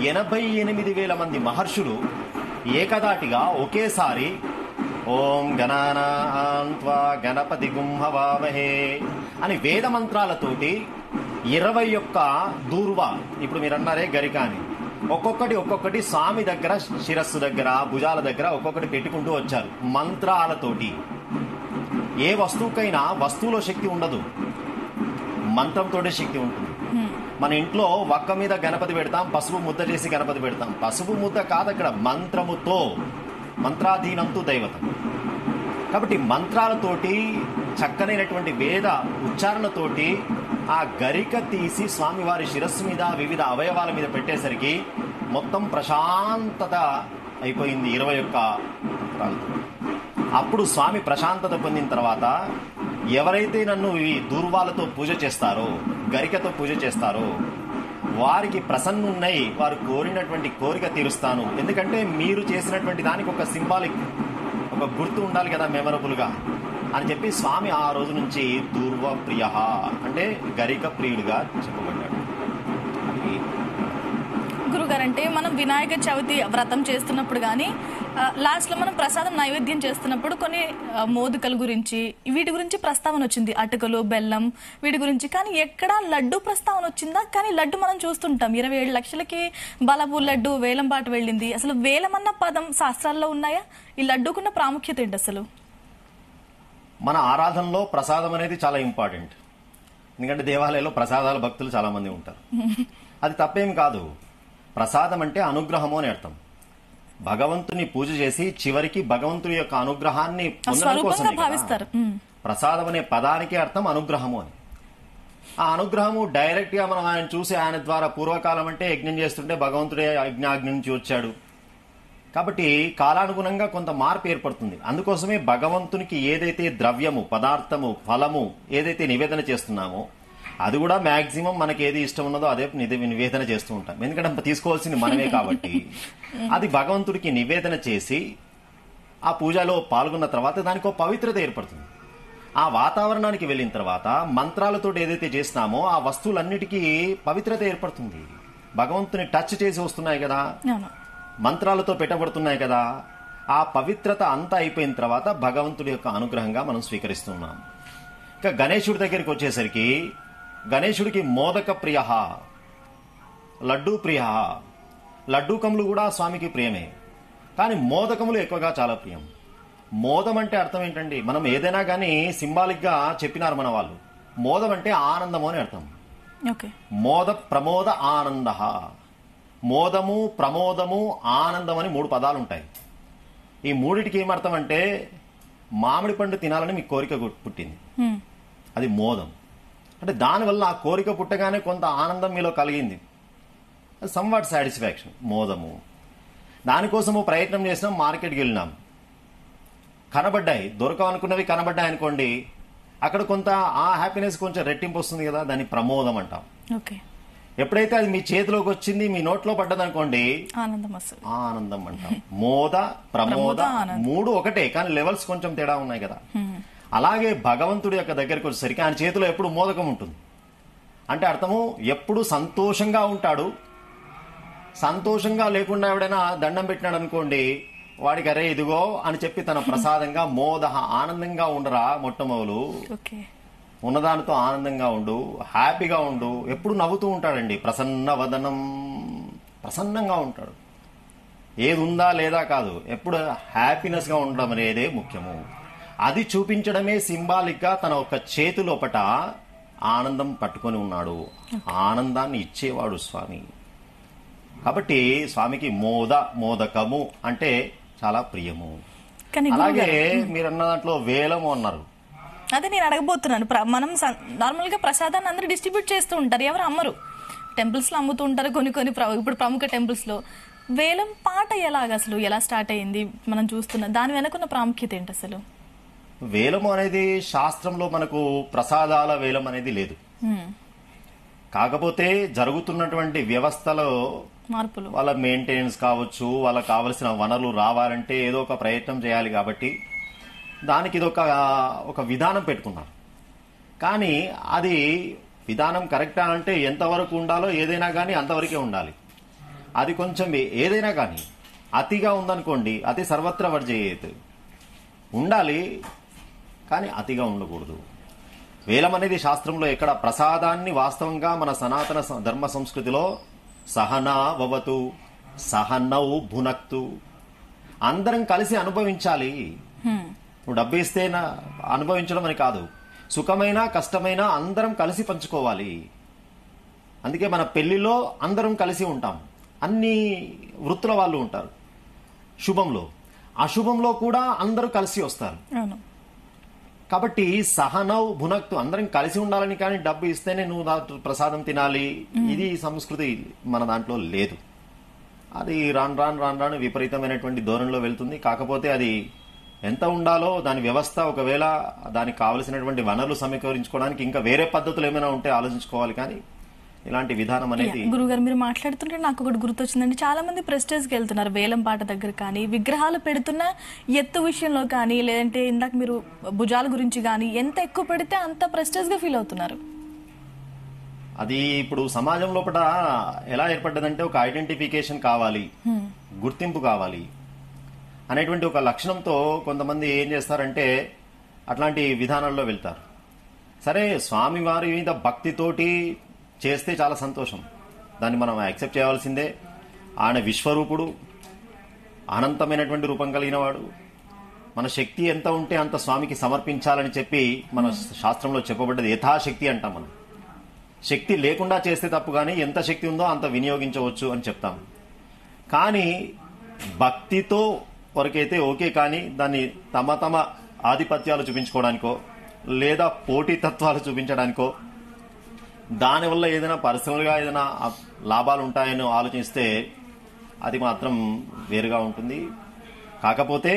88,000 మంది మహర్షులు ఏకదాటిగా ఒకేసారి ఓం గణానాం త్వా గణపతి గుంహవామహే అని వేద మంత్రాలతోటి 21 దూర్వా, ఇప్పుడు మీరు అన్నారే గరిక అని, ఒక్కొక్కటి స్వామి దగ్గర శిరస్సు దగ్గర భుజాల దగ్గర ఒక్కొక్కటి పెట్టుకుంటూ వచ్చారు మంత్రాలతోటి. ఏ వస్తువుకైనా వస్తువులో శక్తి ఉండదు, మంత్రంతోనే శక్తి ఉంటుంది. మన ఇంట్లో వక్క మీద గణపతి పెడతాం, పసుపు ముద్ద చేసి గణపతి పెడతాం. పసుపు ముద్ద కాదు, అక్కడ మంత్రముతో, మంత్రాధీనంతో దైవతం. కాబట్టి మంత్రాలతోటి చక్కనైనటువంటి వేద ఉచ్చారణతోటి ఆ గరిక తీసి స్వామివారి శిరస్సు మీద వివిధ అవయవాల మీద పెట్టేసరికి మొత్తం ప్రశాంతత అయిపోయింది 21 మంత్రాలతో. అప్పుడు స్వామి ప్రశాంతత పొందిన తర్వాత ఎవరైతే నన్ను ఈ దూర్వాలతో పూజ చేస్తారో, గరికతో పూజ చేస్తారో వారికి ప్రసన్నున్నై వారు కోరినటువంటి కోరిక తీరుస్తాను. ఎందుకంటే మీరు చేసినటువంటి దానికి ఒక సింబాలిక్, ఒక గుర్తు ఉండాలి కదా, మెమరబుల్ గా అని చెప్పి స్వామి ఆ రోజు నుంచి దూర్వ ప్రియ అంటే గరిక ప్రియుడిగా చెప్పబడ్డాడు. గురుగారు, అంటే మనం వినాయక చవితి వ్రతం చేస్తున్నప్పుడు కానీ లాస్ట్లో మనం ప్రసాదం నైవేద్యం చేస్తున్నప్పుడు కొన్ని మోదకల గురించి వీటి గురించి ప్రస్తావన వచ్చింది, అటుకలు బెల్లం వీటి గురించి. కానీ ఎక్కడ లడ్డు ప్రస్తావన వచ్చిందా? కానీ లడ్డు మనం చూస్తుంటాం 27 లక్షలకి బలపు లడ్డు వేలం పాటు వెళ్ళింది. అసలు వేలమన్న పదం శాస్త్రాల్లో ఉన్నాయా? ఈ లడ్డూకున్న ప్రాముఖ్యత ఏంటి అసలు? మన ఆరాధనలో ప్రసాదం అనేది చాలా ఇంపార్టెంట్. ఎందుకంటే దేవాలయంలో ప్రసాదాల భక్తులు చాలా మంది ఉంటారు. అది తప్పేం కాదు. ప్రసాదం అంటే అనుగ్రహము అని అర్థం. భగవంతుని పూజ చేసి చివరికి భగవంతుని యొక్క అనుగ్రహాన్ని పొందడం కోసమే భావిస్తారు. ప్రసాదం అనే పదానికి అర్థం అనుగ్రహము అని. ఆ అనుగ్రహము డైరెక్ట్ గా మనం ఆయన చూసి ఆయన ద్వారా పూర్వకాలం అంటే యజ్ఞం చేస్తుంటే భగవంతుడే యజ్ఞాగ్ని నుంచి వచ్చాడు. కాబట్టి కాలానుగుణంగా కొంత మార్పు ఏర్పడుతుంది. అందుకోసమే భగవంతునికి ఏదైతే ద్రవ్యము, పదార్థము, ఫలము ఏదైతే నివేదన చేస్తున్నామో అది కూడా మాక్సిమం మనకి ఏది ఇష్టం ఉన్నదో అదే నివేదన చేస్తూ ఉంటాం. ఎందుకంటే తీసుకోవాల్సింది మనమే కాబట్టి అది భగవంతుడికి నివేదన చేసి ఆ పూజలో పాల్గొన్న తర్వాత దానికి ఒక పవిత్రత ఏర్పడుతుంది. ఆ వాతావరణానికి వెళ్ళిన తర్వాత మంత్రాలతో ఏదైతే చేసినామో ఆ వస్తువులన్నిటికీ పవిత్రత ఏర్పడుతుంది. భగవంతుని టచ్ చేసి వస్తున్నాయి కదా, మంత్రాలతో పెట్టబడుతున్నాయి కదా, ఆ పవిత్రత అంతా అయిపోయిన తర్వాత భగవంతుడి యొక్క అనుగ్రహంగా మనం స్వీకరిస్తున్నాం. ఇక గణేశుడి దగ్గరికి వచ్చేసరికి గణేశుడికి మోదక ప్రియ, లడ్డూ ప్రియ. లడ్డూకములు కూడా స్వామికి ప్రియమే, కానీ మోదకములు ఎక్కువగా చాలా ప్రియం. మోదం అంటే అర్థం ఏంటండి? మనం ఏదైనా కానీ సింబాలిక్ గా చెప్పినారు మన వాళ్ళు. మోదం అంటే ఆనందము అని అర్థం. మోద ప్రమోద ఆనంద. మోదము, ప్రమోదము, ఆనందం అని 3 పదాలు ఉంటాయి. ఈ మూడిటికి ఏమర్థం అంటే మామిడి పండు తినాలని మీకు కోరిక పుట్టింది, అది మోదం. అంటే దానివల్ల ఆ కోరిక పుట్టగానే కొంత ఆనందం మీలో కలిగింది, సమ్వాట్ సాటిస్ఫాక్షన్, మోదము. దానికోసము ప్రయత్నం చేసినాం, మార్కెట్కి వెళ్ళినాం, కనబడ్డాయి, దొరకవనుకున్నవి కనబడ్డాయి అనుకోండి, అక్కడ కొంత ఆ హ్యాపీనెస్ కొంచెం రెట్టింపు వస్తుంది కదా, దాన్ని ప్రమోదం అంటాం. ఎప్పుడైతే అది మీ చేతిలోకి వచ్చింది, మీ నోట్లో పడ్డదనుకోండి, ఆనందం అంటాం. మోద, ప్రమోద 3 ఒకటే, కానీ లెవెల్స్ కొంచెం తేడా ఉన్నాయి కదా. అలాగే భగవంతుడి యొక్క దగ్గరికి వచ్చేసరికి ఆయన చేతిలో ఎప్పుడు మోదకం ఉంటుంది. అంటే అర్థము ఎప్పుడు సంతోషంగా ఉంటాడు. సంతోషంగా లేకుండా ఎవడైనా దండం పెట్టినాడు అనుకోండి, వాడికి అరే ఇదిగో అని చెప్పి తన ప్రసాదంగా మోద, ఆనందంగా ఉండరా మొట్టమొదలు, ఉన్నదానితో ఆనందంగా ఉండు, హ్యాపీగా ఉండు. ఎప్పుడు నవ్వుతూ ఉంటాడండి, ప్రసన్న వదనం, ప్రసన్నంగా ఉంటాడు. ఏది ఉందా లేదా కాదు, ఎప్పుడు హ్యాపీనెస్ గా ఉండడం అనేదే ముఖ్యము. అది చూపించడమే సింబాలిక్ గా తన ఒక చేతి లోపట ఆనందం పట్టుకొని ఉన్నాడు. ఆనందాన్ని ఇచ్చేవాడు స్వామి. కాబట్టి స్వామికి మోదకము అంటే చాలా ప్రియము. అలాగే మీరన్న దాంట్లో వేలము అన్నారు, అదే నేను అడగబోతున్నాను. మనం నార్మల్ గా ప్రసాదాన్ని అందరూ డిస్ట్రిబ్యూట్ చేస్తూ ఉంటారు, ఎవరు అమ్మరు. టెంపుల్స్ లో అమ్ముతూ ఉంటారు కొన్ని ఇప్పుడు ప్రముఖ టెంపుల్స్ లో. వేలం పాట అసలు ఎలా స్టార్ట్ అయింది మనం చూస్తున్నాం, దాని వెనకున్న ప్రాముఖ్యత ఏంటి అసలు? వేలము అనేది శాస్త్రంలో మనకు ప్రసాదాల వేలం అనేది లేదు. కాకపోతే జరుగుతున్నటువంటి వ్యవస్థలో మార్పులు, వాళ్ళ మెయింటెనెన్స్ కావచ్చు, వాళ్ళకి కావలసిన వనరులు రావాలంటే ఏదో ఒక ప్రయత్నం చేయాలి కాబట్టి దానికి ఇది ఒక విధానం పెట్టుకున్నారు. కానీ అది విధానం కరెక్టా అంటే ఎంతవరకు ఉండాలో ఏదైనా కానీ అంతవరకే ఉండాలి. అది కొంచెం ఏదైనా కానీ అతిగా ఉందనుకోండి, అతి సర్వత్ర వర్జయేత్, ఉండాలి కానీ అతిగా ఉండకూడదు. వేలం అనేది శాస్త్రంలో ఎక్కడ ప్రసాదాన్ని వాస్తవంగా మన సనాతన ధర్మ సంస్కృతిలో సహనా వవతు సహనౌ భునక్తు, అందరం కలిసి అనుభవించాలి. నువ్వు డబ్బు ఇస్తే అనుభవించడం అని కాదు, సుఖమైనా కష్టమైనా అందరం కలిసి పంచుకోవాలి. అందుకే మన పెళ్లిలో అందరం కలిసి ఉంటాం, అన్ని వృత్తుల వాళ్ళు ఉంటారు. శుభంలో అశుభంలో కూడా అందరూ కలిసి వస్తారు. కాబట్టి సహనౌ భునక్తు, అందరం కలిసి ఉండాలని, కానీ డబ్బు ఇస్తేనే నువ్వు ప్రసాదం తినాలి, ఇది సంస్కృతి మన దాంట్లో లేదు. అది రాను విపరీతమైనటువంటి ధోరణిలో వెళ్తుంది. కాకపోతే అది ఎంత ఉండాలో దాని వ్యవస్థ, ఒకవేళ దానికి కావలసినటువంటి వనరులు సమీకరించుకోవడానికి ఇంకా వేరే పద్ధతులు ఏమైనా ఉంటే ఆలోచించుకోవాలి. కానీ ఇలాంటి విధానం అనేది. గురుగారు మీరు మాట్లాడుతుంటే నాకు ఒకటి గుర్తొచ్చిందండి, చాలా మంది ప్రెస్టేజ్కి వెళ్తున్నారు వేలం పాట దగ్గర కానీ, విగ్రహాలు పెడుతున్న ఎత్తు విషయంలో కానీ, లేదంటే ఇందాక మీరు భుజాల గురించి కానీ, ఎంత ఎక్కువ పెడితే అంత ప్రెస్టేజ్ గా ఫీల్ అవుతున్నారు. అది ఇప్పుడు సమాజం లోపల ఎలా ఏర్పడ్డదంటే ఒక ఐడెంటిఫికేషన్ కావాలి, గుర్తింపు కావాలి అనేటువంటి ఒక లక్షణంతో కొంతమంది ఏం చేస్తారంటే అట్లాంటి విధానాల్లో వెళ్తారు. సరే, స్వామి వారి మీద భక్తితోటి చేస్తే చాలా సంతోషం, దాన్ని మనం యాక్సెప్ట్ చేయవలసిందే. ఆయన విశ్వరూపుడు, అనంతమైనటువంటి రూపం కలిగిన వాడు. మన శక్తి ఎంత ఉంటే అంత స్వామికి సమర్పించాలని చెప్పి మన శాస్త్రంలో చెప్పబడ్డది. యథాశక్తి అంటాం మనం. శక్తి లేకుండా చేస్తే తప్పు, కానీ ఎంత శక్తి ఉందో అంత వినియోగించవచ్చు అని చెప్తాం. కానీ భక్తితో వరకైతే ఓకే, కానీ దాన్ని తమ ఆధిపత్యాలు చూపించుకోవడానికో లేదా పోటీతత్వాలు చూపించడానికో, దానివల్ల ఏదైనా పర్సనల్ గా ఏదైనా లాభాలు ఉంటాయని ఆలోచిస్తే అది మాత్రం వేరుగా ఉంటుంది. కాకపోతే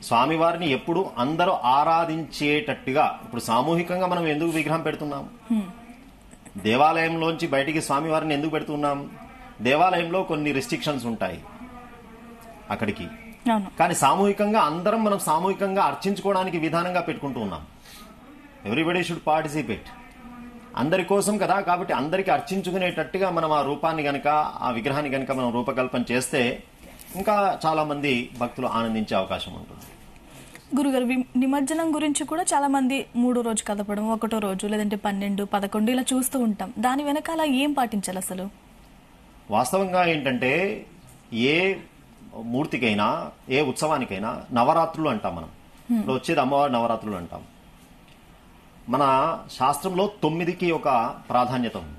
స్వామివారిని ఎప్పుడు అందరూ ఆరాధించేటట్టుగా, ఇప్పుడు సామూహికంగా మనం ఎందుకు విగ్రహం పెడుతున్నాం? దేవాలయంలోంచి బయటికి స్వామివారిని ఎందుకు పెడుతున్నాం? దేవాలయంలో కొన్ని రిస్ట్రిక్షన్స్ ఉంటాయి అక్కడికి, కానీ సామూహికంగా అందరం మనం సామూహికంగా అర్చించుకోవడానికి విధానంగా పెట్టుకుంటూ ఉన్నాం. ఎవ్రీబడి షుడ్ పార్టిసిపేట్, అందరి కోసం కదా. కాబట్టి అందరికి అర్చించుకునేటట్టుగా మనం ఆ రూపాన్ని గనక, ఆ విగ్రహాన్ని గనక మనం రూపకల్పన చేస్తే ఇంకా చాలా మంది భక్తులు ఆనందించే అవకాశం ఉంటుంది. గురుగారు, నిమజ్జనం గురించి కూడా చాలా మంది 3వ రోజు కదపడం, 1వ రోజు, లేదంటే 12, 11 ఇలా చూస్తూ ఉంటాం. దాని వెనకాల ఏం పాటించాలి అసలు? వాస్తవంగా ఏంటంటే ఏ మూర్తికైనా, ఏ ఉత్సవానికైనా నవరాత్రులు అంటాం మనం. ఇప్పుడు వచ్చేది అమ్మవారి నవరాత్రులు అంటాం. మన శాస్త్రంలో 9కి ఒక ప్రాధాన్యత ఉంది.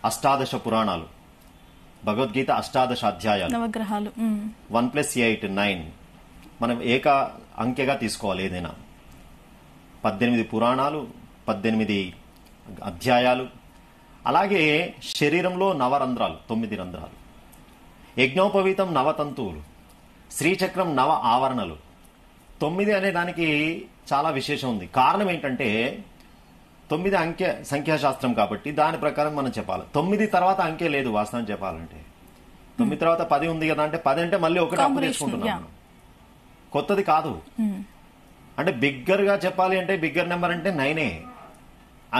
అష్టాదశ పురాణాలు, భగవద్గీత అష్టాదశ అధ్యాయాలు, నవగ్రహాలు, 1 + 8 9. మనం ఏక అంకెగా తీసుకోవాలి ఏదైనా. 18 పురాణాలు, 18 అధ్యాయాలు. అలాగే శరీరంలో నవరంధ్రాలు, 9 రంధ్రాలు. యజ్ఞోపవీతం నవతంతువులు, శ్రీచక్రం నవ ఆవరణలు. 9 అనే దానికి చాలా విశేషం ఉంది. కారణం ఏంటంటే 9 అంకె సంఖ్యాశాస్త్రం కాబట్టి దాని ప్రకారం మనం చెప్పాలి. 9 తర్వాత అంకె లేదు వాస్తవం చెప్పాలంటే. 9 తర్వాత 10 ఉంది కదా అంటే 10 అంటే మళ్ళీ ఒకటి అప్పు చేసుకుంటున్నాం, కొత్తది కాదు. అంటే బిగ్గర్ గా చెప్పాలి అంటే బిగ్గర్ నెంబర్ అంటే 9.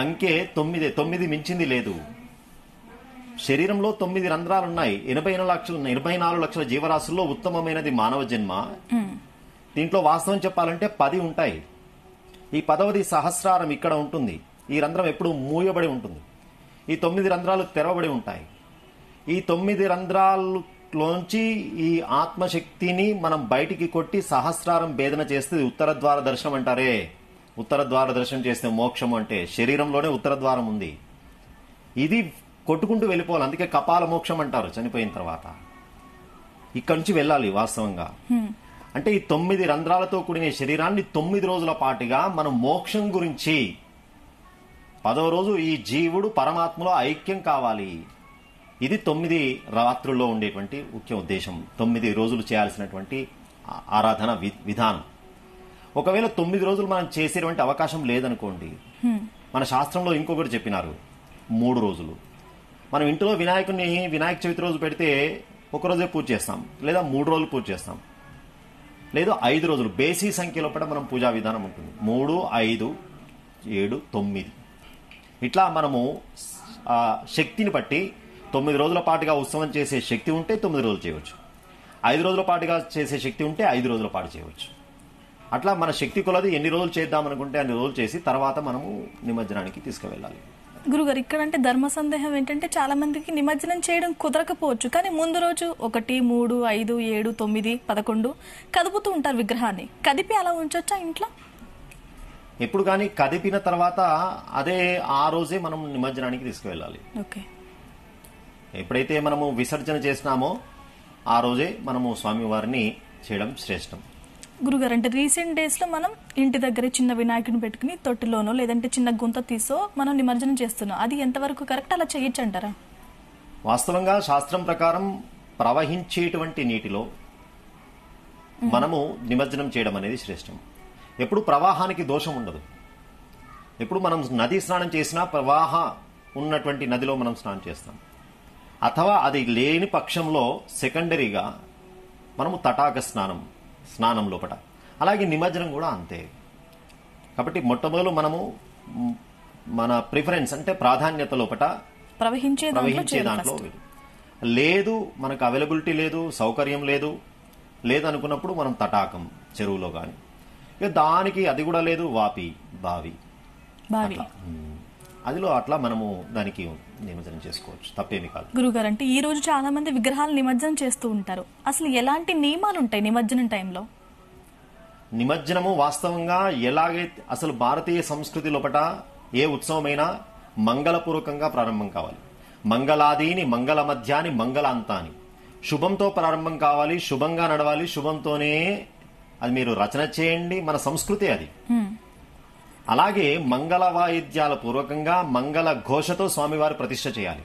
అంకె 9 మించింది లేదు. శరీరంలో 9 రంధ్రాలు ఉన్నాయి. 84 లక్షల జీవరాశుల్లో ఉత్తమమైనది మానవ జన్మ. దీంట్లో వాస్తవం చెప్పాలంటే 10 ఉంటాయి. ఈ 10వది సహస్రారం ఇక్కడ ఉంటుంది. ఈ రంధ్రం ఎప్పుడు మూయబడి ఉంటుంది. ఈ 9 రంధ్రాలు తెరవబడి ఉంటాయి. ఈ 9 రంధ్రాల్లోంచి ఈ ఆత్మశక్తిని మనం బయటికి కొట్టి సహస్రారం భేదన చేస్తే ఉత్తర ద్వార దర్శనం అంటారే. ఉత్తర ద్వార దర్శనం చేస్తే మోక్షం అంటే శరీరంలోనే ఉత్తర ద్వారం ఉంది. ఇది కొట్టుకుంటూ వెళ్ళిపోవాలి. అందుకే కపాల మోక్షం అంటారు చనిపోయిన తర్వాత. ఇక్కడి నుంచి వెళ్ళాలి వాస్తవంగా. అంటే ఈ 9 రంధ్రాలతో కూడిన శరీరాన్ని 9 రోజుల పాటుగా మనం మోక్షం గురించి, 10వ రోజు ఈ జీవుడు పరమాత్మలో ఐక్యం కావాలి. ఇది 9 రాత్రుల్లో ఉండేటువంటి ముఖ్య ఉద్దేశం. 9 రోజులు చేయాల్సినటువంటి ఆరాధన విధానం. ఒకవేళ 9 రోజులు మనం చేసేటువంటి అవకాశం లేదనుకోండి, మన శాస్త్రంలో ఇంకొకటి చెప్పినారు, 3 రోజులు. మనం ఇంట్లో వినాయక చవితి రోజు పెడితే ఒకరోజే పూజ చేస్తాం, లేదా 3 రోజులు పూజ చేస్తాం, లేదు 5 రోజులు. బేసీ సంఖ్య లోపల మనం పూజా విధానం ఉంటుంది. 3, 5, 7, 9 ఇట్లా మనము శక్తిని బట్టి 9 రోజుల పాటుగా ఉత్సవం చేసే శక్తి ఉంటే 9 రోజులు చేయవచ్చు. 5 రోజుల పాటుగా చేసే శక్తి ఉంటే 5 రోజుల పాటు చేయవచ్చు. అట్లా మన శక్తి కొలది ఎన్ని రోజులు చేద్దాం అనుకుంటే అన్ని రోజులు చేసి తర్వాత మనము నిమజ్జనానికి తీసుకువెళ్ళాలి. గురుగారు, ఇక్కడంటే ధర్మ సందేహం ఏంటంటే చాలా మందికి నిమజ్జనం చేయడం కుదరకపోవచ్చు, కానీ ముందు రోజు 1, 3, 5, 7, 9, 11 కదుపుతూ ఉంటారు విగ్రహాన్ని. కదిపి అలా ఉంచొచ్చా ఇంట్లో? ఎప్పుడు కానీ కదిపిన తర్వాత అదే ఆ రోజే మనం నిమజ్జనానికి తీసుకువెళ్ళాలి. ఓకే. ఎప్పుడైతే మనము విసర్జన చేసినామో ఆ రోజే మనము స్వామివారిని చేయడం శ్రేష్టం. గురుగారు, అంటే రీసెంట్ డేస్ లో మనం ఇంటి దగ్గర చిన్న వినాయకుని పెట్టుకుని తొట్టిలోనో లేదంటే చిన్న గుంత తీసో మనం నిమజ్జనం చేస్తున్నాం. అది ఎంతవరకు కరెక్ట్? అలా చేయొచ్చు అంటారా? వాస్తవంగా శాస్త్రం ప్రకారం ప్రవహించేటువంటి నీటిలో మనము నిమజ్జనం చేయడం అనేది శ్రేష్టం. ఎప్పుడు ప్రవాహానికి దోషం ఉండదు. ఎప్పుడు మనం నది స్నానం చేసినా ప్రవాహ ఉన్నటువంటి నదిలో మనం స్నానం చేస్తాం. అథవా అది లేని పక్షంలో సెకండరీగా మనము తటాక స్నానం లోపల. అలాగే నిమజ్జనం కూడా అంతే. కాబట్టి మొట్టమొదలు మనము మన ప్రిఫరెన్స్ అంటే ప్రాధాన్యత లోపల ప్రవహించే దాంట్లో లేదు, మనకు అవైలబిలిటీ లేదు, సౌకర్యం లేదనుకున్నప్పుడు మనం తటాకం చెరువులో గాని, ఇక దానికి అది కూడా లేదు బావి అదిలో అట్లా మనము దానికి నిమజ్జనం చేసుకోవచ్చు, తప్పేమి కాదు. గురుగారు, అంటే ఈ రోజు చాలా మంది విగ్రహాలు నిమజ్జనం చేస్తూ ఉంటారు. అసలు ఎలాంటి నియమాలు ఉంటాయి నిమజ్జనం టైంలో? నిమజ్జనము వాస్తవంగా ఎలాగైతే అసలు భారతీయ సంస్కృతి లోపల ఏ ఉత్సవమైనా మంగళపూర్వకంగా ప్రారంభం కావాలి. మంగళాదీని, మంగళ మధ్యాని, మంగళ అంతాని. శుభంతో ప్రారంభం కావాలి, శుభంగా నడవాలి, శుభంతోనే అది మీరు రచన చేయండి. మన సంస్కృతి అది. అలాగే మంగళ వాయిద్యాల పూర్వకంగా మంగళ ఘోషతో స్వామివారి ప్రతిష్ఠ చేయాలి.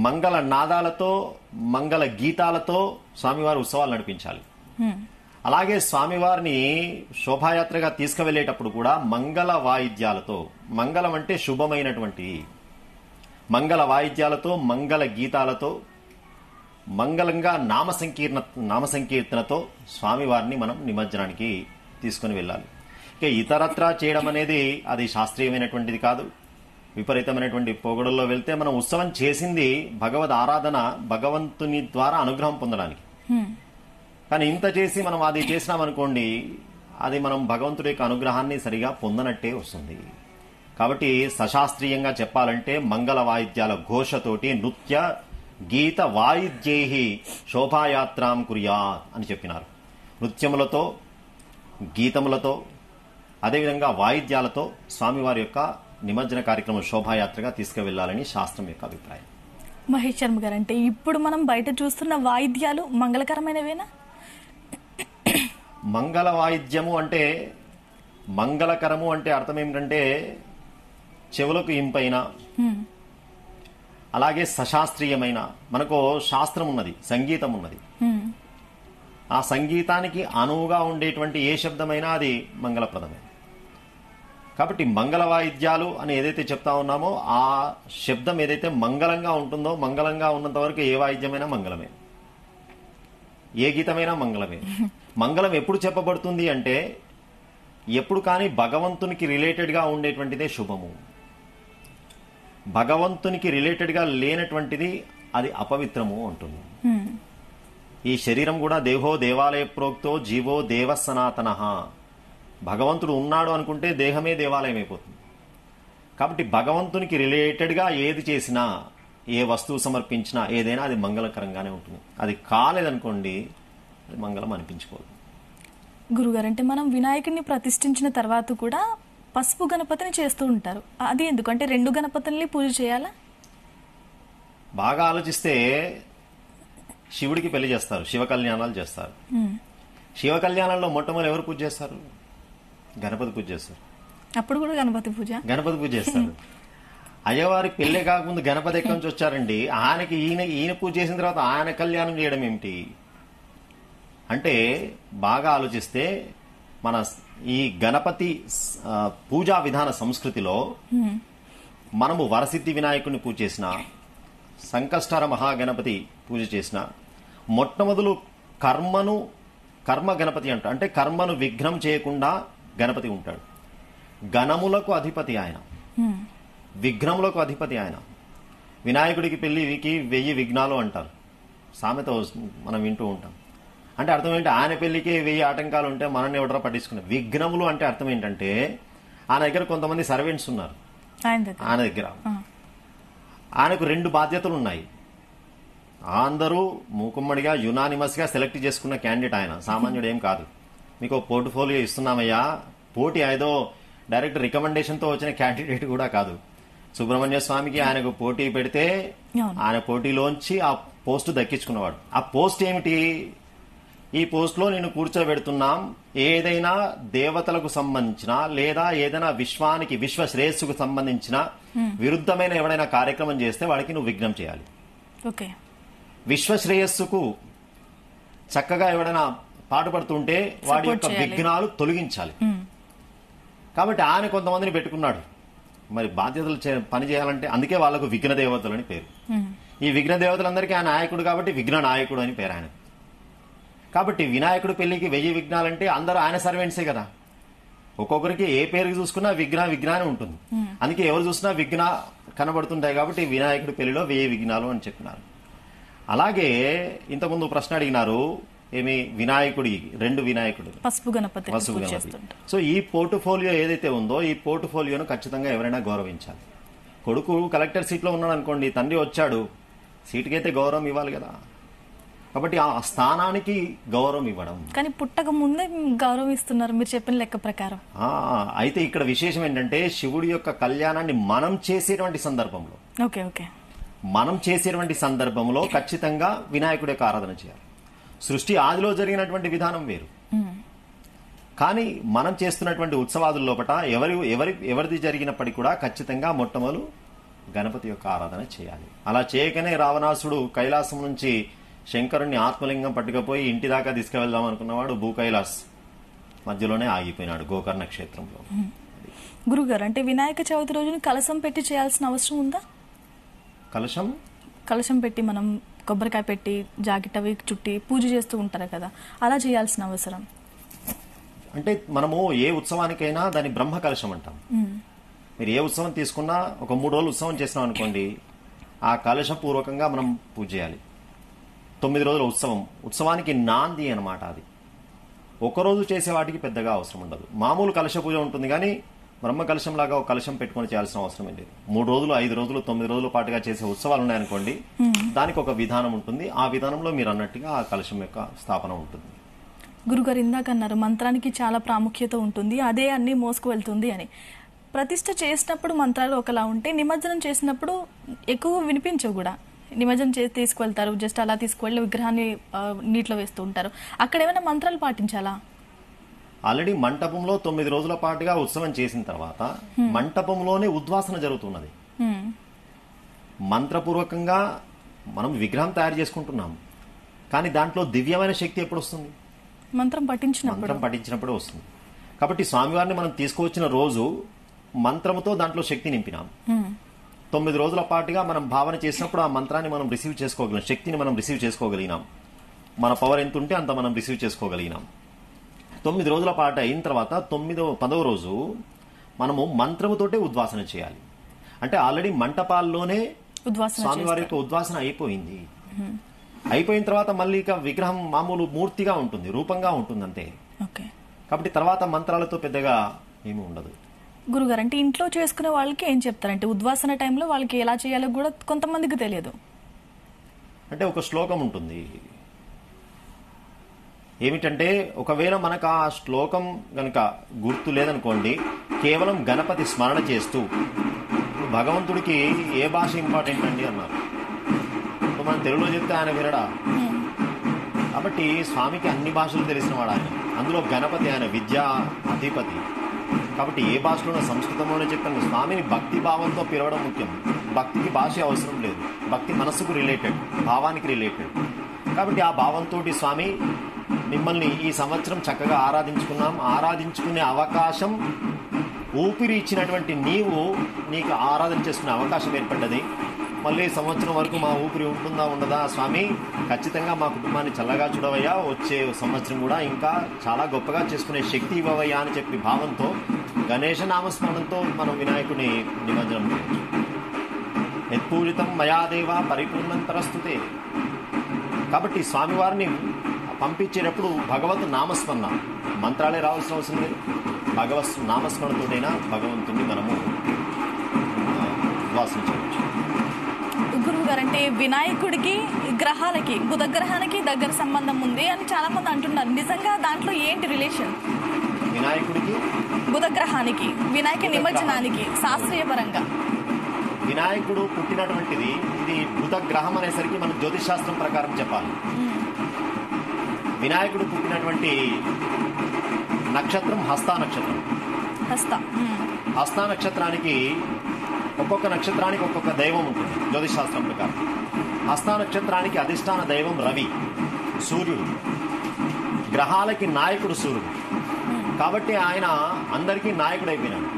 మంగళ నాదాలతో మంగళ గీతాలతో స్వామివారి ఉత్సవాలు నడిపించాలి. అలాగే స్వామివారిని శోభాయాత్రగా తీసుకువెళ్లేటప్పుడు కూడా మంగళ వాయిద్యాలతో, మంగళం అంటే శుభమైనటువంటి, మంగళ వాయిద్యాలతో మంగళ గీతాలతో మంగళంగా నామ సంకీర్తనతో స్వామివారిని మనం నిమజ్జనానికి తీసుకుని వెళ్ళాలి. ఇక ఇతరత్రా చేయడం అనేది అది శాస్త్రీయమైనటువంటిది కాదు. విపరీతమైనటువంటి పొగడుల్లో వెళ్తే మనం ఉత్సవం చేసింది భగవద్ ఆరాధన, భగవంతుని ద్వారా అనుగ్రహం పొందడానికి. కానీ ఇంత చేసి మనం అది చేసినామనుకోండి, అది మనం భగవంతుడి యొక్క అనుగ్రహాన్ని సరిగా పొందనట్టే వస్తుంది. కాబట్టి సశాస్త్రీయంగా చెప్పాలంటే మంగళ వాయిద్యాల ఘోషతోటి నృత్య గీత వాయిద్యై శోభాయాత్రాం కుర్యాత్ అని చెప్పినారు. నృత్యములతో, గీతములతో, అదేవిధంగా వాయిద్యాలతో స్వామివారి యొక్క నిమజ్జన కార్యక్రమం శోభాయాత్రగా తీసుకువెళ్లాలని శాస్త్రం యొక్క అభిప్రాయం. మహేష్ శర్మ గారు, అంటే ఇప్పుడు మనం బయట చూస్తున్న వాయిద్యాలు మంగళకరమైనవేనా? మంగళ వాయిద్యము అంటే, మంగళకరము అంటే అర్థం ఏమిటంటే చెవులకు ఇంపైన, అలాగే సశాస్త్రీయమైన, మనకు శాస్త్రం ఉన్నది, సంగీతం ఉన్నది. ఆ సంగీతానికి అనువుగా ఉండేటువంటి ఏ శబ్దమైనా అది మంగళప్రదమే. కాబట్టి మంగళ వాయిద్యాలు అని ఏదైతే చెప్తా ఉన్నామో ఆ శబ్దం ఏదైతే మంగళంగా ఉంటుందో, మంగళంగా ఉన్నంత వరకు ఏ వాయిద్యమైనా మంగళమే, ఏ గీతమైనా మంగళమే. మంగళం ఎప్పుడు చెప్పబడుతుంది అంటే ఎప్పుడు కానీ భగవంతునికి రిలేటెడ్ గా ఉండేటువంటిదే శుభము. భగవంతునికి రిలేటెడ్ గా లేనటువంటిది అది అపవిత్రము అంటుంది. ఈ శరీరం కూడా దేహో దేవాలయ ప్రోక్తో జీవో దేవ సనాతన. భగవంతుడు ఉన్నాడు అనుకుంటే దేహమే దేవాలయం అయిపోతుంది. కాబట్టి భగవంతునికి రిలేటెడ్ గా ఏది చేసినా, ఏ వస్తువు సమర్పించినా ఏదైనా అది మంగళకరంగానే ఉంటుంది. అది కాలేదనుకోండి అది మంగళం అనిపించుకోదు. గురుగారు, అంటే మనం వినాయకుడిని ప్రతిష్ఠించిన తర్వాత కూడా పసుపు గణపతిని చేస్తూ ఉంటారు. అది ఎందుకంటే 2 గణపతుల్ని పూజ చేయాలా? బాగా ఆలోచిస్తే శివుడికి పెళ్లి చేస్తారు, శివ కళ్యాణాలు చేస్తారు. శివ కళ్యాణంలో మొట్టమొదటి ఎవరు పూజ చేస్తారు? గణపతి పూజ చేస్తారు. అప్పుడు కూడా గణపతి పూజ చేస్తారు. అయ్యవారి పెళ్లి కాకముందు గణపతి ఎక్కడి నుంచి వచ్చారండి? ఆయనకి ఈయన పూజ చేసిన తర్వాత ఆయన కళ్యాణం చేయడం ఏమిటి అంటే, బాగా ఆలోచిస్తే మన ఈ గణపతి పూజా విధాన సంస్కృతిలో మనము వరసిద్ధి వినాయకుడిని పూజ చేసిన, సంకష్టహర మహాగణపతి పూజ చేసిన, మొట్టమొదలు కర్మ గణపతి అంటే కర్మను విఘ్నం చేయకుండా గణపతి ఉంటాడు. గణములకు అధిపతి ఆయన, విఘ్నములకు అధిపతి ఆయన. వినాయకుడికి పెళ్లికి 1000 విఘ్నాలు అంటారు, సామెత మనం వింటూ ఉంటాం. అంటే అర్థం ఏంటి? ఆయన పెళ్లికి 1000 ఆటంకాలు ఉంటే మనల్ని ఎవడరా పట్టించుకున్నారు. విఘ్నములు అంటే అర్థం ఏంటంటే ఆయన దగ్గర కొంతమంది సర్వెంట్స్ ఉన్నారు. ఆయన దగ్గర ఆయనకు 2 బాధ్యతలు ఉన్నాయి. అందరూ మూకుమ్మడిగా యునానిమస్ గా సెలెక్ట్ చేసుకున్న క్యాండిడేట్ ఆయన, సామాన్యుడు ఏం కాదు. మీకు పోర్ట్ఫోలియో ఇస్తున్నామయ్యా, పోటీ ఏదో డైరెక్ట్ రికమెండేషన్ తో వచ్చిన క్యాండిడేట్ కూడా కాదు. సుబ్రహ్మణ్య స్వామికి ఆయనకు పోటీ పెడితే ఆయన పోటీలోంచి ఆ పోస్ట్ దక్కించుకున్నవాడు. ఆ పోస్ట్ ఏమిటి? ఈ పోస్ట్ లో నేను కూర్చోబెడుతున్నాం, ఏదైనా దేవతలకు సంబంధించిన లేదా ఏదైనా విశ్వ శ్రేయస్సుకు సంబంధించిన విరుద్ధమైన ఎవడైనా కార్యక్రమం చేస్తే వాడికి నువ్వు విఘ్నం చేయాలి. విశ్వ శ్రేయస్సుకు చక్కగా ఎవడైనా పాటుపడుతుంటే వాడి యొక్క విఘ్నాలు తొలగించాలి. కాబట్టి ఆయన కొంతమందిని పెట్టుకున్నాడు. మరి బాధ్యతలు పని చేయాలంటే అందుకే వాళ్లకు విఘ్న దేవతలు అని పేరు. ఈ విఘ్న దేవతలందరికీ ఆయన నాయకుడు కాబట్టి విఘ్న నాయకుడు అని పేరు ఆయన. కాబట్టి వినాయకుడు పెళ్లికి 1000 విఘ్నాలంటే అందరూ ఆయన సర్వెంట్సే కదా. ఒక్కొక్కరికి ఏ పేరు చూసుకున్నా విఘ్నానే ఉంటుంది. అందుకే ఎవరు చూసినా విఘ్న కనబడుతుంటాయి. కాబట్టి వినాయకుడి పెళ్లిలో 1000 విఘ్నాలు అని చెప్పినారు. అలాగే ఇంతకుముందు ప్రశ్న అడిగినారు, ఏమి వినాయకుడి 2 వినాయకుడు పసుపు గణపతి. సో ఈ పోర్ట్ఫోలియో ఏదైతే ఉందో ఈ పోర్ట్ఫోలియోను ఖచ్చితంగా ఎవరైనా గౌరవించాలి. కొడుకు కలెక్టర్ సీట్ లో ఉన్నాడు అనుకోండి, తండ్రి వచ్చాడు, సీటుకైతే గౌరవం ఇవ్వాలి కదా. కాబట్టి ఆ స్థానానికి గౌరవం ఇవ్వడం. కానీ పుట్టక ముందే గౌరవం ఇస్తున్నారు మీరు చెప్పిన లెక్క ప్రకారం. అయితే ఇక్కడ విశేషం ఏంటంటే శివుడి యొక్క కళ్యాణాన్ని మనం చేసేటువంటి సందర్భంలో మనం చేసేటువంటి సందర్భంలో ఖచ్చితంగా వినాయకుడి యొక్క ఆరాధన చేయాలి. సృష్టి ఆదిలో జరిగినటువంటి విధానం వేరు. కానీ మనం చేస్తున్నటువంటి ఉత్సవాదుల లోపల ఎవరిది జరిగినప్పటికీ కూడా ఖచ్చితంగా మొట్టమొదలు గణపతి యొక్క ఆరాధన చేయాలి. అలా చేయకనే రావణాసుడు కైలాసం నుంచి శంకరుణ్ణి ఆత్మలింగం పట్టుకపోయి ఇంటి దాకా తీసుకువెళ్దాం అనుకున్నవాడు భూ కైలాస్ మధ్యలోనే ఆగిపోయినాడు గోకర్ణ క్షేత్రంలో. గురుగారు, అంటే వినాయక చవితి రోజున కలశం పెట్టి చేయాల్సిన అవసరం ఉందా? కలశం పెట్టి మనం కొబ్బరికాయ పెట్టి జాకెట్ అవి చుట్టి పూజ చేస్తూ ఉంటారు కదా, అలా చేయాల్సిన అవసరం? అంటే మనము ఏ ఉత్సవానికైనా దాని బ్రహ్మ కలశం అంటాం. మీరు ఏ ఉత్సవం తీసుకున్నా ఒక 3 రోజులు ఉత్సవం చేసినాం అనుకోండి, ఆ కలశ పూర్వకంగా మనం పూజ చేయాలి. 9 రోజుల ఉత్సవానికి నాంది అనమాట. అది ఒకరోజు చేసే వాటికి పెద్దగా అవసరం ఉండదు. మామూలు కలశ పూజ ఉంటుంది, కానీ బ్రహ్మ కలశం లాగా ఒక కలశం పెట్టుకుని చేయాల్సిన అవసరం లేదు. 3 రోజులు 5 రోజులు 9 రోజుల పాటుగా చేసే ఉత్సవాలు ఉన్నాయనుకోండి, దానికి ఒక విధానం ఉంటుంది. ఆ విధానంలో మీరు అన్నట్టుగా ఆ కలశం యొక్క స్థాపన ఉంటుంది. గురుగారు ఇందాక అన్నారు మంత్రానికి చాలా ప్రాముఖ్యత ఉంటుంది, అదే అన్ని మోసుకు వెళ్తుంది అని. ప్రతిష్ఠ చేసినప్పుడు మంత్రాలు ఒకలా ఉంటే నిమజ్జనం చేసినప్పుడు ఎక్కువ వినిపించవు కూడా. నిమజ్జనం చేసి తీసుకువెళ్తారు, జస్ట్ అలా తీసుకువెళ్ళి విగ్రహాన్ని నీటిలో వేస్తూ ఉంటారు. అక్కడ ఏమైనా మంత్రాలు పాటించాలా? ఆల్రెడీ మంటపంలో 9 రోజుల పాటుగా ఉత్సవం చేసిన తర్వాత మంటపంలోనే ఉద్వాసన జరుగుతున్నది. మంత్రపూర్వకంగా మనం విగ్రహం తయారు చేసుకుంటున్నాం, కానీ దాంట్లో దివ్యమైన శక్తి ఎప్పుడు వస్తుంది? మంత్రం పఠించినప్పుడు వస్తుంది. కాబట్టి స్వామివారిని మనం తీసుకువచ్చిన రోజు మంత్రముతో దాంట్లో శక్తి నింపినాం. 9 రోజుల పాటుగా మనం భావన చేసినప్పుడు ఆ మంత్రాన్ని మనం రిసీవ్ చేసుకోగలిగినాం, శక్తిని మనం రిసీవ్ చేసుకోగలిగినాం. మన పవర్ ఎంత ఉంటే అంత మనం రిసీవ్ చేసుకోగలిగినాం. 9 రోజుల పాటు అయిన తర్వాత 10వ రోజు మనము మంత్రముతోటే ఉద్వాసన చేయాలి. అంటే ఆల్రెడీ మంటపాల్లోనే స్వామివారి యొక్క ఉద్వాసన అయిపోయింది. అయిపోయిన తర్వాత మళ్ళీ ఇక విగ్రహం మామూలు మూర్తిగా ఉంటుంది, రూపంగా ఉంటుంది అంతే. కాబట్టి తర్వాత మంత్రాలతో పెద్దగా ఏమీ ఉండదు. గురుగారు, అంటే ఇంట్లో చేసుకునే వాళ్ళకి ఏం చెప్తారంటే ఉద్వాసన టైంలో వాళ్ళకి ఎలా చేయాలో కూడా కొంతమందికి తెలియదు. అంటే ఒక శ్లోకం ఉంటుంది. ఏమిటంటే ఒకవేళ మనకు ఆ శ్లోకం గనక గుర్తు లేదనుకోండి, కేవలం గణపతి స్మరణ చేస్తూ భగవంతుడికి ఏ భాష ఇంపార్టెంట్ అండి అన్నారు. మనం తెలుగులో చెప్తే ఆయన వినడా? కాబట్టి స్వామికి అన్ని భాషలు తెలిసినవాడు ఆయన. అందులో గణపతి ఆయన విద్యా అధిపతి. కాబట్టి ఏ భాషలోనో సంస్కృతంలోనే చెప్పాను. స్వామిని భక్తి భావంతో పిలవడం ముఖ్యం. భక్తికి భాష అవసరం లేదు. భక్తి మనస్సుకు రిలేటెడ్, భావానికి రిలేటెడ్. కాబట్టి ఆ భావంతో స్వామి మిమ్మల్ని ఈ సంవత్సరం చక్కగా ఆరాధించుకునే అవకాశం, ఊపిరి ఇచ్చినటువంటి నీకు ఆరాధన చేసుకునే అవకాశం ఏర్పడ్డది. మళ్ళీ సంవత్సరం వరకు మా ఊపిరి ఉంటుందా ఉండదా స్వామి, ఖచ్చితంగా మా కుటుంబాన్ని చల్లగా చూడవయ్యా, వచ్చే సంవత్సరం కూడా ఇంకా చాలా గొప్పగా చేసుకునే శక్తి ఇవ్వవయ్యా అని చెప్పి భావంతో గణేశ నామస్మరణంతో మనం వినాయకుని నిమజ్జనం చేయొచ్చు. యత్పూజితం మయాదేవ పరిపూర్ణం తరస్తుతే. కాబట్టి స్వామివారిని పంపించేటప్పుడు భగవత్ నామస్మరణ, మంత్రాలే రావాల్సిన అవసరం లేదు. భగవత్ నామస్మరణతోనైనా భగవంతుని మనము ఉద్వాసన చేయవచ్చు. గురువు గారు, అంటే వినాయకుడికి గ్రహాలకి, బుధ గ్రహానికి దగ్గర సంబంధం ఉంది అని చాలా మంది అంటున్నారు. నిజంగా దాంట్లో ఏంటి రిలేషన్? వినాయకుడికి బుధ గ్రహానికి, వినాయక నిమజ్జనానికి శాస్త్రీయ పరంగా వినాయకుడు పుట్టినటువంటిది ఇది బుధ గ్రహం అనేసరికి మనం జ్యోతిష్ శాస్త్రం ప్రకారం చెప్పాలి. వినాయకుడు పుట్టినటువంటి నక్షత్రం హస్తా నక్షత్రం. హస్తా నక్షత్రానికి ఒక్కొక్క నక్షత్రానికి ఒక్కొక్క దైవం ఉంటుంది జ్యోతిష్ శాస్త్రం ప్రకారం. హస్తా నక్షత్రానికి అధిష్టాన దైవం రవి, సూర్యుడు. గ్రహాలకి నాయకుడు సూర్యుడు. కాబట్టి ఆయన అందరికీ నాయకుడు అయిపోయినాడు.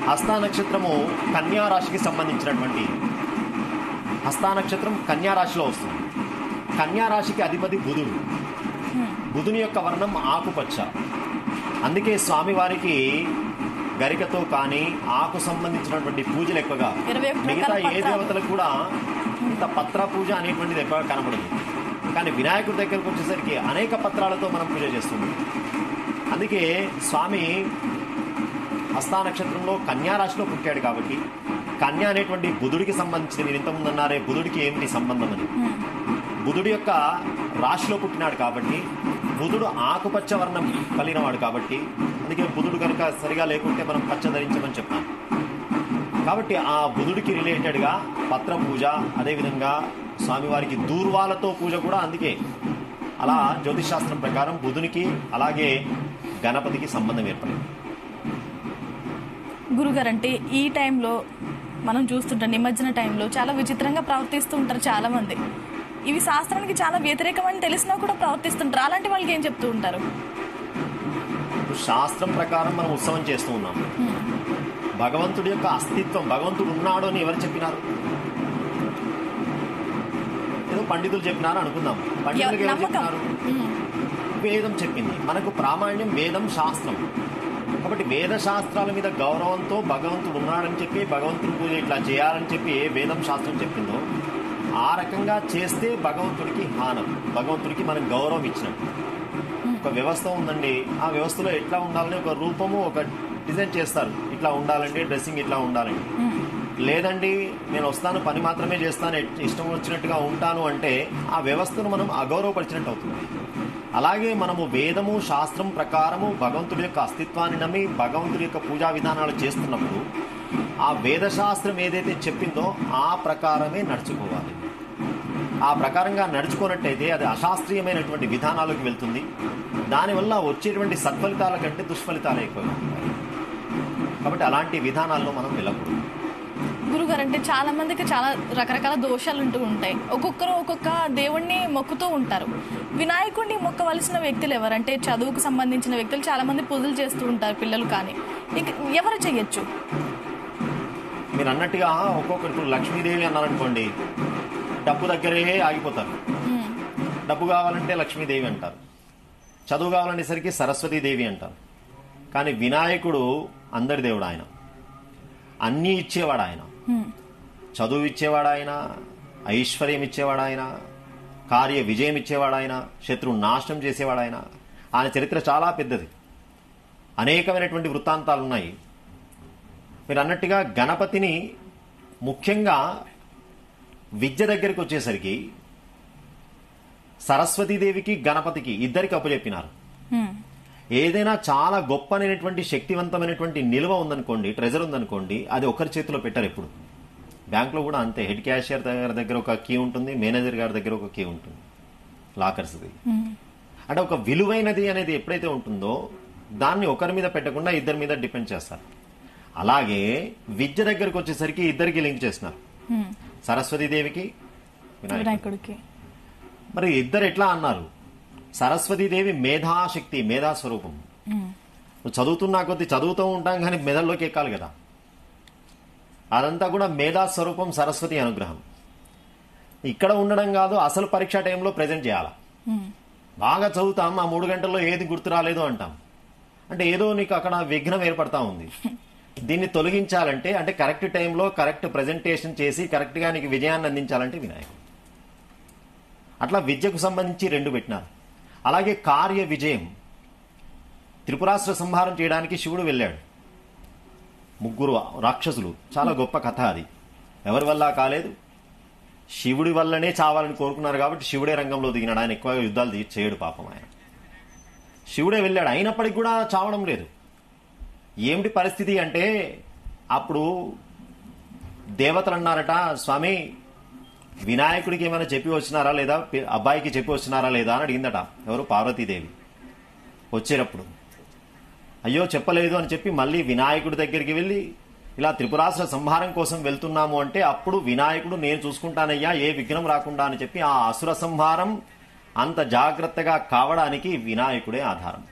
హస్తా నక్షత్రము కన్యా రాశికి సంబంధించినటువంటి, హస్తా నక్షత్రం కన్యా రాశిలో వస్తుంది. కన్యా రాశికి అధిపతి బుధుడు. బుధుని యొక్క వర్ణం ఆకుపచ్చ. అందుకే స్వామివారికి గరికతో కానీ ఆకు సంబంధించినటువంటి పూజలు ఎక్కువగా, మిగతా ఏ దేవతలకు కూడా ఇంత పత్ర పూజ అనేటువంటిది ఎక్కువగా కనబడదు. కానీ వినాయకుడి దగ్గరకు వచ్చేసరికి అనేక పత్రాలతో మనం పూజ చేస్తున్నాం. అందుకే స్వామి హస్తా నక్షత్రంలో కన్యా రాశిలో పుట్టాడు. కాబట్టి కన్య అనేటువంటి బుధుడికి సంబంధించిన, మీరు ఇంతకుముందు అన్నారే బుధుడికి ఏమిటి సంబంధం అని, బుధుడి యొక్క రాశిలో పుట్టినాడు. కాబట్టి బుధుడు ఆకుపచ్చ వర్ణం కలిగినవాడు. కాబట్టి అందుకే బుధుడు కనుక సరిగా లేకుంటే మనం పచ్చ ధరించమని చెప్తాం. కాబట్టి ఆ బుధుడికి రిలేటెడ్గా పత్ర పూజ, అదేవిధంగా స్వామివారికి దూర్వాలతో పూజ కూడా. అందుకే అలా జ్యోతిష్ శాస్త్రం ప్రకారం బుధునికి అలాగే గణపతికి సంబంధం ఏర్పడింది. గురుగారు, అంటే ఈ టైంలో మనం చూస్తుంటాం నిమజ్జన టైంలో చాలా విచిత్రంగా ప్రవర్తిస్తూ ఉంటారు చాలా మంది. ఇవి శాస్త్రానికి చాలా వ్యతిరేకమని తెలిసినా కూడా ప్రవర్తిస్తుంటారు. అలాంటి వాళ్ళకి ఏం చెప్తూ ఉంటారు? శాస్త్రం ప్రకారం మనం ఉత్సవం చేస్తూ ఉన్నాం. భగవంతుడి యొక్క అస్తిత్వం, భగవంతుడు ఉన్నాడు అని ఎవరు చెప్పినారు? ఏదో పండితులు చెప్పినారు అనుకుందాం. పండితులకు ఎవరు చెప్పినారు? వేదం చెప్పింది. మనకు ప్రామాణ్యం వేదం, శాస్త్రం. కాబట్టి వేద శాస్త్రాల మీద గౌరవంతో భగవంతుడు ఉన్నాడని చెప్పి, భగవంతుడి పూజ ఇట్లా చేయాలని చెప్పి ఏ వేదం శాస్త్రం చెప్పిందో ఆ రకంగా చేస్తే భగవంతుడికి హానం, భగవంతుడికి మనం గౌరవం ఇచ్చినట్టు. ఒక వ్యవస్థ ఉందండి, ఆ వ్యవస్థలో ఎట్లా ఉండాలని ఒక రూపము, ఒక డిజైన్ చేస్తారు. ఇట్లా ఉండాలండి, డ్రెస్సింగ్ ఇట్లా ఉండాలండి. లేదండి నేను వస్తాను, పని మాత్రమే చేస్తాను, ఇష్టం వచ్చినట్టుగా ఉంటాను అంటే ఆ వ్యవస్థను మనం అగౌరవపరిచినట్టు అవుతుంది. అలాగే మనము వేదము, శాస్త్రం ప్రకారము భగవంతుడి యొక్క అస్తిత్వాన్ని నమ్మి భగవంతుడి యొక్క పూజా విధానాలు చేస్తున్నప్పుడు ఆ వేదశాస్త్రం ఏదైతే చెప్పిందో ఆ ప్రకారమే నడుచుకోవాలి. ఆ ప్రకారంగా నడుచుకున్నట్టయితే అది అశాస్త్రీయమైనటువంటి విధానాలకు వెళ్తుంది. దానివల్ల వచ్చేటువంటి సత్ఫలితాల కంటే దుష్ఫలితాలు ఎక్కువగా ఉంటాయి. కాబట్టి అలాంటి విధానాల్లో మనం వెళ్ళకూడదు. గురుగారు, అంటే చాలా మందికి చాలా రకరకాల దోషాలు ఉంటూ ఉంటాయి. ఒక్కొక్కరు ఒక్కొక్క దేవుణ్ణి మొక్కుతూ ఉంటారు. వినాయకుడిని మొక్కవలసిన వ్యక్తులు ఎవరంటే చదువుకు సంబంధించిన వ్యక్తులు చాలా మంది పూజలు చేస్తూ ఉంటారు, పిల్లలు కానీ. ఇక ఎవరు చెయ్యొచ్చు? మీరు అన్నట్టుగా ఒక్కొక్కరు, ఇప్పుడు లక్ష్మీదేవి అన్నారనుకోండి, డబ్బు దగ్గరే ఆగిపోతారు. డబ్బు కావాలంటే లక్ష్మీదేవి అంటారు, చదువు కావాలనేసరికి సరస్వతీదేవి అంటారు. కానీ వినాయకుడు అందరి దేవుడు. ఆయన అన్నీ ఇచ్చేవాడు. ఆయన చదువు ఇచ్చేవాడు, ఆయన ఐశ్వర్యం ఇచ్చేవాడు, ఆయన కార్య విజయం ఇచ్చేవాడు, ఆయన శత్రువు నాశనం చేసేవాడు. ఆయన చరిత్ర చాలా పెద్దది, అనేకమైనటువంటి వృత్తాంతాలు ఉన్నాయి. మీరు అన్నట్టుగా గణపతిని ముఖ్యంగా విద్య దగ్గరికి వచ్చేసరికి సరస్వతీదేవికి గణపతికి ఇద్దరికి అప్పచెప్పినారు. ఏదైనా చాలా గొప్పనైనటువంటి శక్తివంతమైనటువంటి నిల్వ ఉందనుకోండి, ట్రెజర్ ఉందనుకోండి, అది ఒకరి చేతిలో పెట్టారు. ఎప్పుడు బ్యాంకులో కూడా అంతే. హెడ్ క్యాషియర్ గారి దగ్గర ఒక కీ ఉంటుంది, మేనేజర్ గారి దగ్గర ఒక కీ ఉంటుంది, లాకర్స్ది. అంటే ఒక విలువైనది అనేది ఎప్పుడైతే ఉంటుందో దాన్ని ఒకరి మీద పెట్టకుండా ఇద్దరి మీద డిపెండ్ చేస్తారు. అలాగే విద్య దగ్గరకు వచ్చేసరికి ఇద్దరికి లింక్ చేస్తున్నారు, సరస్వతీదేవికి వినాయకుడికి. మరి ఇద్దరు ఎట్లా అన్నారు? సరస్వతీదేవి మేధాశక్తి, మేధాస్వరూపం. చదువుతున్నా కొద్ది చదువుతూ ఉంటాం కానీ మెదడులోకి ఎక్కాలి కదా. అదంతా కూడా మేధాస్వరూపం, సరస్వతి అనుగ్రహం. ఇక్కడ ఉండడం కాదు, అసలు పరీక్ష టైంలో ప్రజెంట్ చేయాలా. బాగా చదువుతాం, ఆ 3 గంటల్లో ఏది గుర్తు రాలేదు అంటాం. అంటే ఏదో నీకు అక్కడ విఘ్నం ఏర్పడతా ఉంది. దీన్ని తొలగించాలంటే, అంటే కరెక్ట్ టైంలో కరెక్ట్ ప్రజెంటేషన్ చేసి కరెక్ట్ గా నీకు విజయాన్ని అందించాలంటే వినాయకుడు. అట్లా విద్యకు సంబంధించి 2 పెట్టినారు. అలాగే కార్య విజయం, త్రిపురాసుర సంహారం చేయడానికి శివుడు వెళ్ళాడు. 3 రాక్షసులు, చాలా గొప్ప కథ అది. ఎవరి వల్ల కాలేదు, శివుడి వల్లనే చావాలని కోరుకున్నారు కాబట్టి శివుడే రంగంలో దిగినాడు. ఆయన ఎక్కువగా యుద్ధాలు చేయడు పాపం. ఆయన శివుడే వెళ్ళాడు, అయినప్పటికీ కూడా చావడం లేదు. ఏమిటి పరిస్థితి అంటే, అప్పుడు దేవతలు అన్నారట, స్వామి వినాయకుడికి ఏమైనా చెప్పి వచ్చినారా లేదా, అబ్బాయికి చెప్పి వచ్చినారా లేదా అని అడిగిందట. ఎవరు? పార్వతీదేవి. వచ్చేటప్పుడు అయ్యో చెప్పలేదు అని చెప్పి మళ్ళీ వినాయకుడి దగ్గరికి వెళ్ళి ఇలా త్రిపురాసుర సంహారం కోసం వెళ్తున్నాము అంటే, అప్పుడు వినాయకుడు నేను చూసుకుంటానయ్యా, ఏ విఘ్నం రాకుండా అని చెప్పి ఆ అసుర సంహారం అంత జాగ్రత్తగా కావడానికి వినాయకుడే ఆధారం.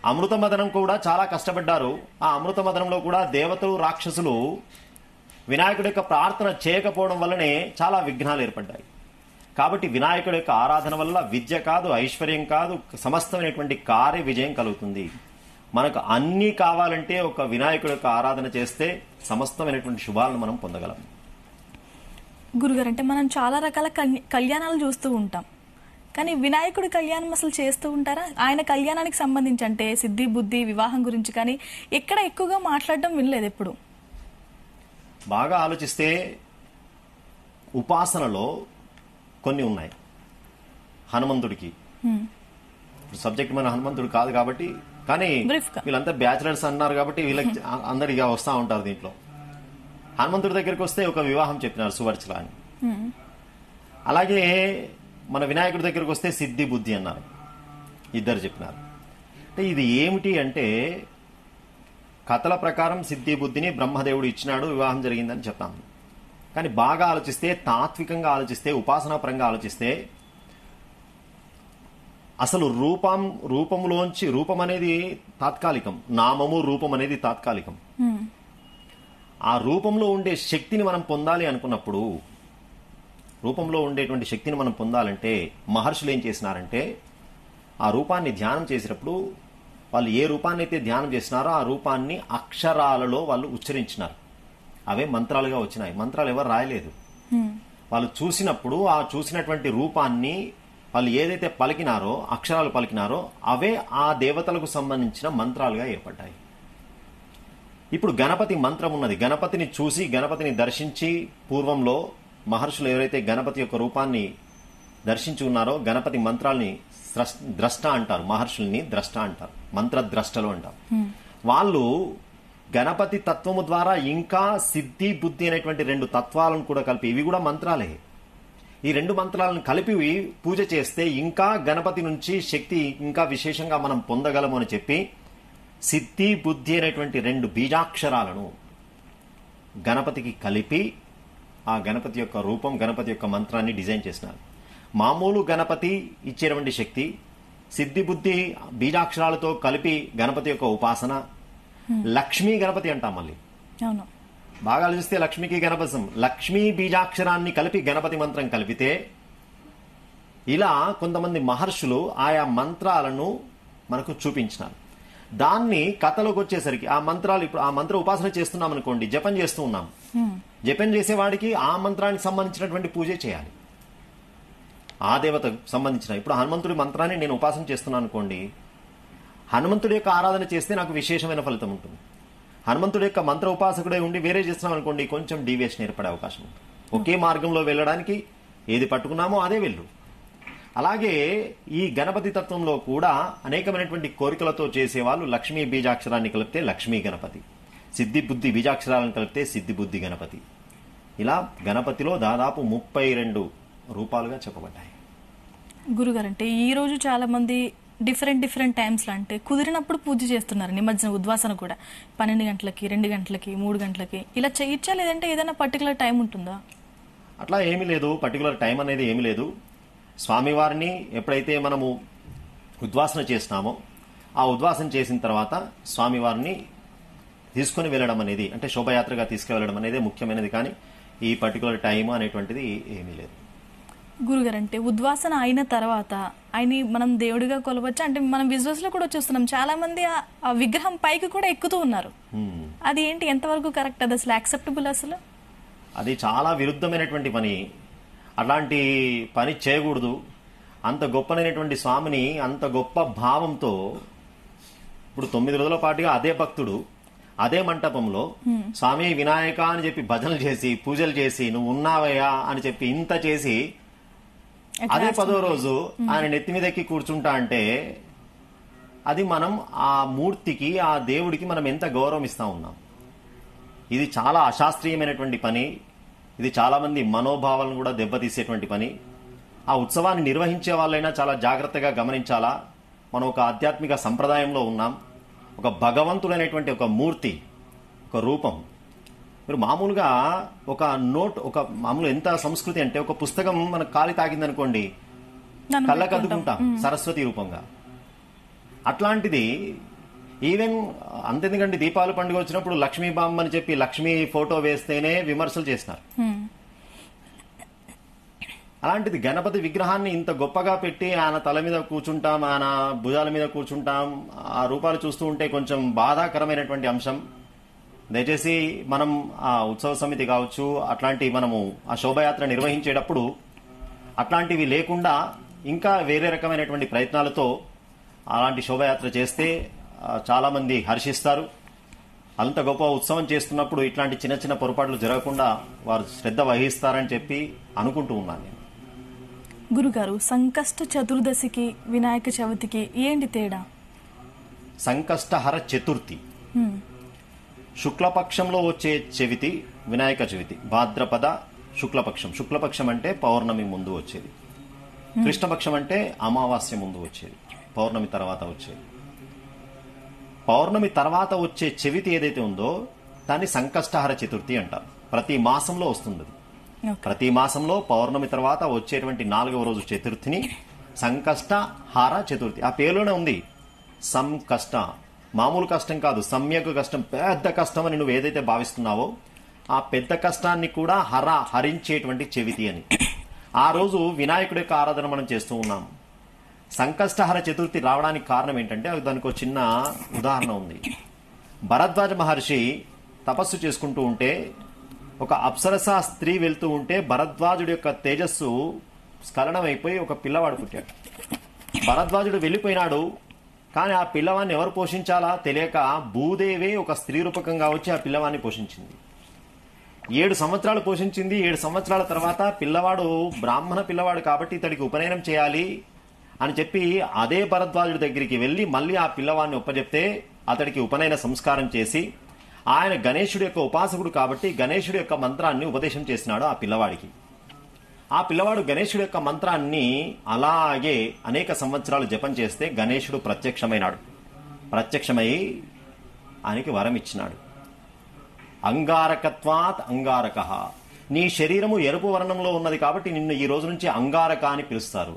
అమృత మదనం కూడా చాలా కష్టపడ్డారు. ఆ అమృత మదనంలో కూడా దేవతలు, రాక్షసులు వినాయకుడి యొక్క ప్రార్థన చేయకపోవడం వల్లనే చాలా విఘ్నాలు ఏర్పడ్డాయి. కాబట్టి వినాయకుడి యొక్క ఆరాధన వల్ల విద్య కాదు, ఐశ్వర్యం కాదు, సమస్తమైనటువంటి కార్య విజయం కలుగుతుంది. మనకు అన్నీ కావాలంటే ఒక వినాయకుడి యొక్క ఆరాధన చేస్తే సమస్తమైనటువంటి శుభాలను మనం పొందగలం. గురుగారు, అంటే మనం చాలా రకాల కళ్యాణాలు చూస్తూ ఉంటాం, కానీ వినాయకుడి కళ్యాణం అసలు చేస్తూ ఉంటారా? ఆయన కళ్యాణానికి సంబంధించి అంటే సిద్ధి, బుద్ధి, వివాహం గురించి కానీ ఎక్కడ ఎక్కువగా మాట్లాడడం వినలేదు ఎప్పుడు. బాగా ఆలోచిస్తే ఉపాసనలో కొన్ని ఉన్నాయి. హనుమంతుడికి సబ్జెక్ట్ మన హనుమంతుడు కాదు కాబట్టి, కానీ వీళ్ళంతా బ్యాచిలర్స్ అన్నారు కాబట్టి వీళ్ళకి అందరు ఇక వస్తూ ఉంటారు దీంట్లో. హనుమంతుడి దగ్గరికి వస్తే ఒక వివాహం చెప్పినారు, సువర్చల అని. అలాగే మన వినాయకుడి దగ్గరికి వస్తే సిద్ధి, బుద్ధి అన్నారు, ఇద్దరు చెప్పినారు. అంటే ఇది ఏమిటి అంటే, కథల ప్రకారం సిద్ధి బుద్ధిని బ్రహ్మదేవుడు ఇచ్చినాడు, వివాహం జరిగిందని చెప్తాం. కానీ బాగా ఆలోచిస్తే, తాత్వికంగా ఆలోచిస్తే, ఉపాసనాపరంగా ఆలోచిస్తే అసలు రూపంలోంచి రూపం అనేది తాత్కాలికం, నామము రూపం అనేది తాత్కాలికం. ఆ రూపంలో ఉండే శక్తిని మనం పొందాలి అనుకున్నప్పుడు, రూపంలో ఉండేటువంటి శక్తిని మనం పొందాలంటే మహర్షులు ఏం చేసినారంటే ఆ రూపాన్ని ధ్యానం చేసేటప్పుడు వాళ్ళు ఏ రూపాన్ని అయితే ధ్యానం చేసినారో ఆ రూపాన్ని అక్షరాలలో వాళ్ళు ఉచ్చరించినారు. అవే మంత్రాలుగా వచ్చినాయి. మంత్రాలు ఎవరు రాయలేదు. వాళ్ళు చూసినప్పుడు ఆ చూసినటువంటి రూపాన్ని వాళ్ళు ఏదైతే పలికినారో, అక్షరాలు పలికినారో అవే ఆ దేవతలకు సంబంధించిన మంత్రాలుగా ఏర్పడ్డాయి. ఇప్పుడు గణపతి మంత్రం ఉన్నది. గణపతిని చూసి, గణపతిని దర్శించి, పూర్వంలో మహర్షులు ఎవరైతే గణపతి యొక్క రూపాన్ని దర్శించి ఉన్నారో గణపతి మంత్రాల్ని ద్రష్ట అంటారు. మహర్షుల్ని ద్రష్ట అంటారు, మంత్రద్రష్టలు అంటారు. వాళ్ళు గణపతి తత్వము ద్వారా ఇంకా సిద్ధి బుద్ధి అనేటువంటి 2 తత్వాలను కూడా కలిపి, ఇవి కూడా మంత్రాలే, ఈ 2 మంత్రాలను కలిపి పూజ చేస్తే ఇంకా గణపతి నుంచి శక్తి ఇంకా విశేషంగా మనం పొందగలము అని చెప్పి సిద్ధి బుద్ధి అనేటువంటి 2 బీజాక్షరాలను గణపతికి కలిపి ఆ గణపతి యొక్క రూపం, గణపతి యొక్క మంత్రాన్ని డిజైన్ చేసినారు. మామూలు గణపతి ఇచ్చేటువంటి శక్తి, సిద్ధి బుద్ధి బీజాక్షరాలతో కలిపి గణపతి యొక్క ఉపాసన, లక్ష్మీ గణపతి అంటాం. మళ్ళీ బాగా ఆలోచిస్తే లక్ష్మికి గణపతి, లక్ష్మీ బీజాక్షరాన్ని కలిపి గణపతి మంత్రం కలిపితే, ఇలా కొంతమంది మహర్షులు ఆయా మంత్రాలను మనకు చూపించినారు. దాన్ని కథలోకి వచ్చేసరికి ఆ మంత్రాలు, ఇప్పుడు ఆ మంత్ర ఉపాసన చేస్తున్నాం అనుకోండి, జపం చేస్తూ ఉన్నాం. జపం చేసేవాడికి ఆ మంత్రానికి సంబంధించినటువంటి పూజే చేయాలి, ఆ దేవతకు సంబంధించిన. ఇప్పుడు హనుమంతుడి మంత్రాన్ని నేను ఉపాసన చేస్తున్నాను అనుకోండి, హనుమంతుడి యొక్క ఆరాధన చేస్తే నాకు విశేషమైన ఫలితం ఉంటుంది. హనుమంతుడి యొక్క మంత్ర ఉపాసకుడే ఉండి వేరే చేస్తున్నాం అనుకోండి, కొంచెం డీవియేషన్ ఏర్పడే అవకాశం ఉంటుంది. ఒకే మార్గంలో వెళ్ళడానికి ఏది పట్టుకున్నామో అదే వెళ్ళు. అలాగే ఈ గణపతి తత్వంలో కూడా అనేకమైనటువంటి కోరికలతో చేసేవాళ్ళు లక్ష్మీ బీజాక్షరాన్ని కలిపితే లక్ష్మీ గణపతి, సిద్ధి బుద్ధి బీజాక్షరాలను కలిపితే సిద్ధి బుద్ధి గణపతి. ఇలా గణపతిలో దాదాపు 32 రూపాలుగా చెప్పబడ్డాయి. గురుగారు, అంటే ఈ రోజు చాలా మంది డిఫరెంట్ టైమ్స్లో, అంటే కుదిరినప్పుడు పూజ చేస్తున్నారు. నిమజ్జన ఉద్వాసన కూడా 12 గంటలకి, 2 గంటలకి, 3 గంటలకి ఇలా చేయొచ్చా, లేదంటే ఏదైనా పర్టికులర్ టైం ఉంటుందా? అట్లా ఏమీ లేదు, పర్టికులర్ టైం అనేది ఏమీ లేదు. స్వామివారిని ఎప్పుడైతే మనము ఉద్వాసన చేసినామో ఆ ఉద్వాసన చేసిన తర్వాత స్వామివారిని తీసుకుని వెళ్ళడం అనేది, అంటే శోభయాత్రగా తీసుకువెళ్ళడం అనేది ముఖ్యమైనది. కానీ ఈ పర్టికులర్ టైం అనేటువంటిది ఏమీ లేదు. గురుగారు, అంటే ఉద్వాసన అయిన తర్వాత ఆయన్ని మనం దేవుడిగా కొలవచ్చు. అంటే మనం విజువల్స్ లో కూడా చూస్తున్నాం, చాలా మంది ఆ విగ్రహం పైకి కూడా ఎక్కుతూ ఉన్నారు. అది ఏంటి, ఎంతవరకు కరెక్ట్, అది అసలు యాక్సెప్టబుల్? అసలు అది చాలా విరుద్ధమైనటువంటి పని. అలాంటి పని చేయకూడదు. అంత గొప్పనైనటువంటి స్వామిని అంత గొప్ప భావంతో ఇప్పుడు 9 రోజుల పాటుగా అదే భక్తుడు అదే మంటపంలో స్వామి వినాయక అని చెప్పి భజనలు చేసి, పూజలు చేసి, నువ్వు ఉన్నావయ్యా అని చెప్పి ఇంత చేసి, అదే 10వ రోజు ఆయన నెత్తి మీద ఎక్కి కూర్చుంటా అంటే అది మనం ఆ మూర్తికి, ఆ దేవుడికి మనం ఎంత గౌరవం ఇస్తా ఉన్నాం. ఇది చాలా అశాస్త్రీయమైనటువంటి పని. ఇది చాలా మంది మనోభావాలను కూడా దెబ్బతీసేటువంటి పని. ఆ ఉత్సవాన్ని నిర్వహించే వాళ్ళైనా చాలా జాగ్రత్తగా గమనించాలా. మనం ఒక ఆధ్యాత్మిక సంప్రదాయంలో ఉన్నాం. ఒక భగవంతుడైనటువంటి ఒక మూర్తి, ఒక రూపం. మీరు మామూలుగా ఒక ఒక మామూలు ఎంత సంస్కృతి అంటే, ఒక పుస్తకం మనకు కాలి తాకిందనుకోండి కళ్ళకద్దుకుంటాం సరస్వతి రూపంగా. అట్లాంటిది ఈవెన్ అంతెందుకంటే దీపావళి పండుగ వచ్చినప్పుడు లక్ష్మీ బామ్మ అని చెప్పి లక్ష్మీ ఫోటో వేస్తేనే విమర్శలు చేసినారు. అలాంటిది గణపతి విగ్రహాన్ని ఇంత గొప్పగా పెట్టి ఆయన తల మీద కూర్చుంటాం, ఆయన భుజాల మీద కూర్చుంటాం, ఆ రూపాలు చూస్తూ ఉంటే కొంచెం బాధాకరమైనటువంటి అంశం. దయచేసి మనం ఆ ఉత్సవ సమితి కావచ్చు, అట్లాంటి మనము ఆ శోభయాత్ర నిర్వహించేటప్పుడు అట్లాంటివి లేకుండా ఇంకా వేరే రకమైనటువంటి ప్రయత్నాలతో అలాంటి శోభయాత్ర చేస్తే చాలా మంది హర్షిస్తారు. అంత గొప్ప ఉత్సవం చేస్తున్నప్పుడు ఇట్లాంటి చిన్న చిన్న పొరపాట్లు జరగకుండా వారు శ్రద్ధ వహిస్తారని చెప్పి అనుకుంటూ ఉన్నాను నేను. గురుగారు, సంకష్ట చతుర్దశికి వినాయక చవితికి ఏంటి తేడా? సంకష్టహర చతుర్థి శుక్లపక్షంలో వచ్చే చవితి వినాయక చవితి. భాద్రపద శుక్లపక్షం. శుక్లపక్షం అంటే పౌర్ణమి ముందు వచ్చేది. కృష్ణపక్షం అంటే అమావాస్య ముందు వచ్చేది, పౌర్ణమి తర్వాత వచ్చేది. పౌర్ణమి తర్వాత వచ్చే చవితి ఏదైతే ఉందో దాన్ని సంకష్టహర చతుర్థి అంటారు. ప్రతి మాసంలో వస్తుంది. ప్రతి మాసంలో పౌర్ణమి తర్వాత వచ్చేటువంటి 4వ రోజు చతుర్థిని సంకష్టహార చతుర్థి. ఆ పేరులోనే ఉంది సంకష్ట. మామూలు కష్టం కాదు, సమ్యక్ కష్టం, పెద్ద కష్టం అని నువ్వు ఏదైతే భావిస్తున్నావో ఆ పెద్ద కష్టాన్ని కూడా హరించేటువంటి చవితి అని. ఆ రోజు వినాయకుడి యొక్క ఆరాధన మనం చేస్తూ ఉన్నాం. సంకష్టహర చతుర్థి రావడానికి కారణం ఏంటంటే దానికి ఒక చిన్న ఉదాహరణ ఉంది. భరద్వాజ మహర్షి తపస్సు చేసుకుంటూ ఉంటే ఒక అప్సరస స్త్రీ వెళ్తూ ఉంటే భరద్వాజుడి యొక్క తేజస్సు స్ఖలనమైపోయి ఒక పిల్లవాడు పుట్టాడు. భరద్వాజుడు వెళ్ళిపోయినాడు. కానీ ఆ పిల్లవాడిని ఎవరు పోషించాలా తెలియక భూదేవి ఒక స్త్రీ రూపకంగా వచ్చి ఆ పిల్లవాడిని పోషించింది. 7 సంవత్సరాలు పోషించింది. 7 సంవత్సరాల తర్వాత పిల్లవాడు బ్రాహ్మణ పిల్లవాడు కాబట్టి ఇతడికి ఉపనయనం చేయాలి అని చెప్పి అదే భరద్వాజుడి దగ్గరికి వెళ్లి మళ్ళీ ఆ పిల్లవాడిని ఒప్పజెప్తే అతడికి ఉపనయన సంస్కారం చేసి ఆయన గణేశుడి యొక్క ఉపాసకుడు కాబట్టి గణేశుడి యొక్క మంత్రాన్ని ఉపదేశం చేసినాడు ఆ పిల్లవాడికి. ఆ పిల్లవాడు గణేశుడి యొక్క మంత్రాన్ని అలాగే అనేక సంవత్సరాలు జపం చేస్తే గణేశుడు ప్రత్యక్షమైనాడు. ప్రత్యక్షమై ఆయనకి వరం ఇచ్చినాడు. అంగారకత్వాత్ అంగారక, నీ శరీరము ఎరుపు వర్ణంలో ఉన్నది కాబట్టి నిన్ను ఈ రోజు నుంచి అంగారక అని పిలుస్తారు.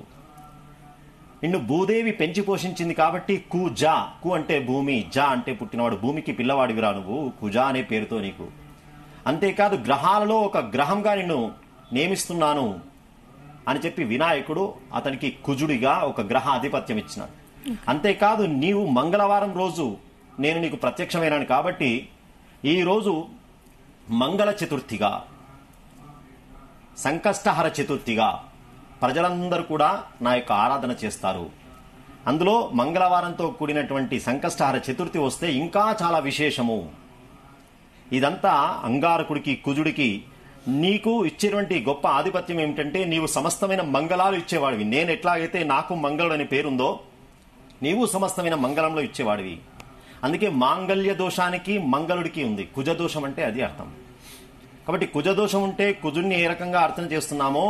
నిన్ను భూదేవి పెంచి పోషించింది కాబట్టి కుజా, కు అంటే భూమి, జా అంటే పుట్టినవాడు, భూమికి పిల్లవాడివిరా నువ్వు, కుజా అనే పేరుతో నీకు. అంతేకాదు గ్రహాలలో ఒక గ్రహంగా నిన్ను నియమిస్తున్నాను అని చెప్పి వినాయకుడు అతనికి కుజుడిగా ఒక గ్రహ ఆధిపత్యం ఇచ్చినాడు. అంతేకాదు నీవు మంగళవారం రోజు నేను నీకు ప్రత్యక్షమైనాను కాబట్టి ఈ రోజు మంగళ చతుర్థిగా, సంకష్టహర చతుర్థిగా ప్రజలందరూ కూడా నా యొక్క ఆరాధన చేస్తారు. అందులో మంగళవారంతో కూడినటువంటి సంకష్టహర చతుర్థి వస్తే ఇంకా చాలా విశేషము. ఇదంతా అంగారకుడికి కుజుడికి నీకు ఇచ్చేటువంటి గొప్ప ఆధిపత్యం ఏమిటంటే నీవు సమస్తమైన మంగళాలు ఇచ్చేవాడివి. నేను ఎట్లాగైతే నాకు మంగళుడు అనే పేరుందో నీవు సమస్తమైన మంగళంలో ఇచ్చేవాడివి. అందుకే మాంగళ్య దోషానికి మంగళుడికి ఉంది. కుజదోషం అంటే అది అర్థం. కాబట్టి కుజదోషం ఉంటే కుజుడిని ఏ రకంగా అర్థం చేస్తున్నామో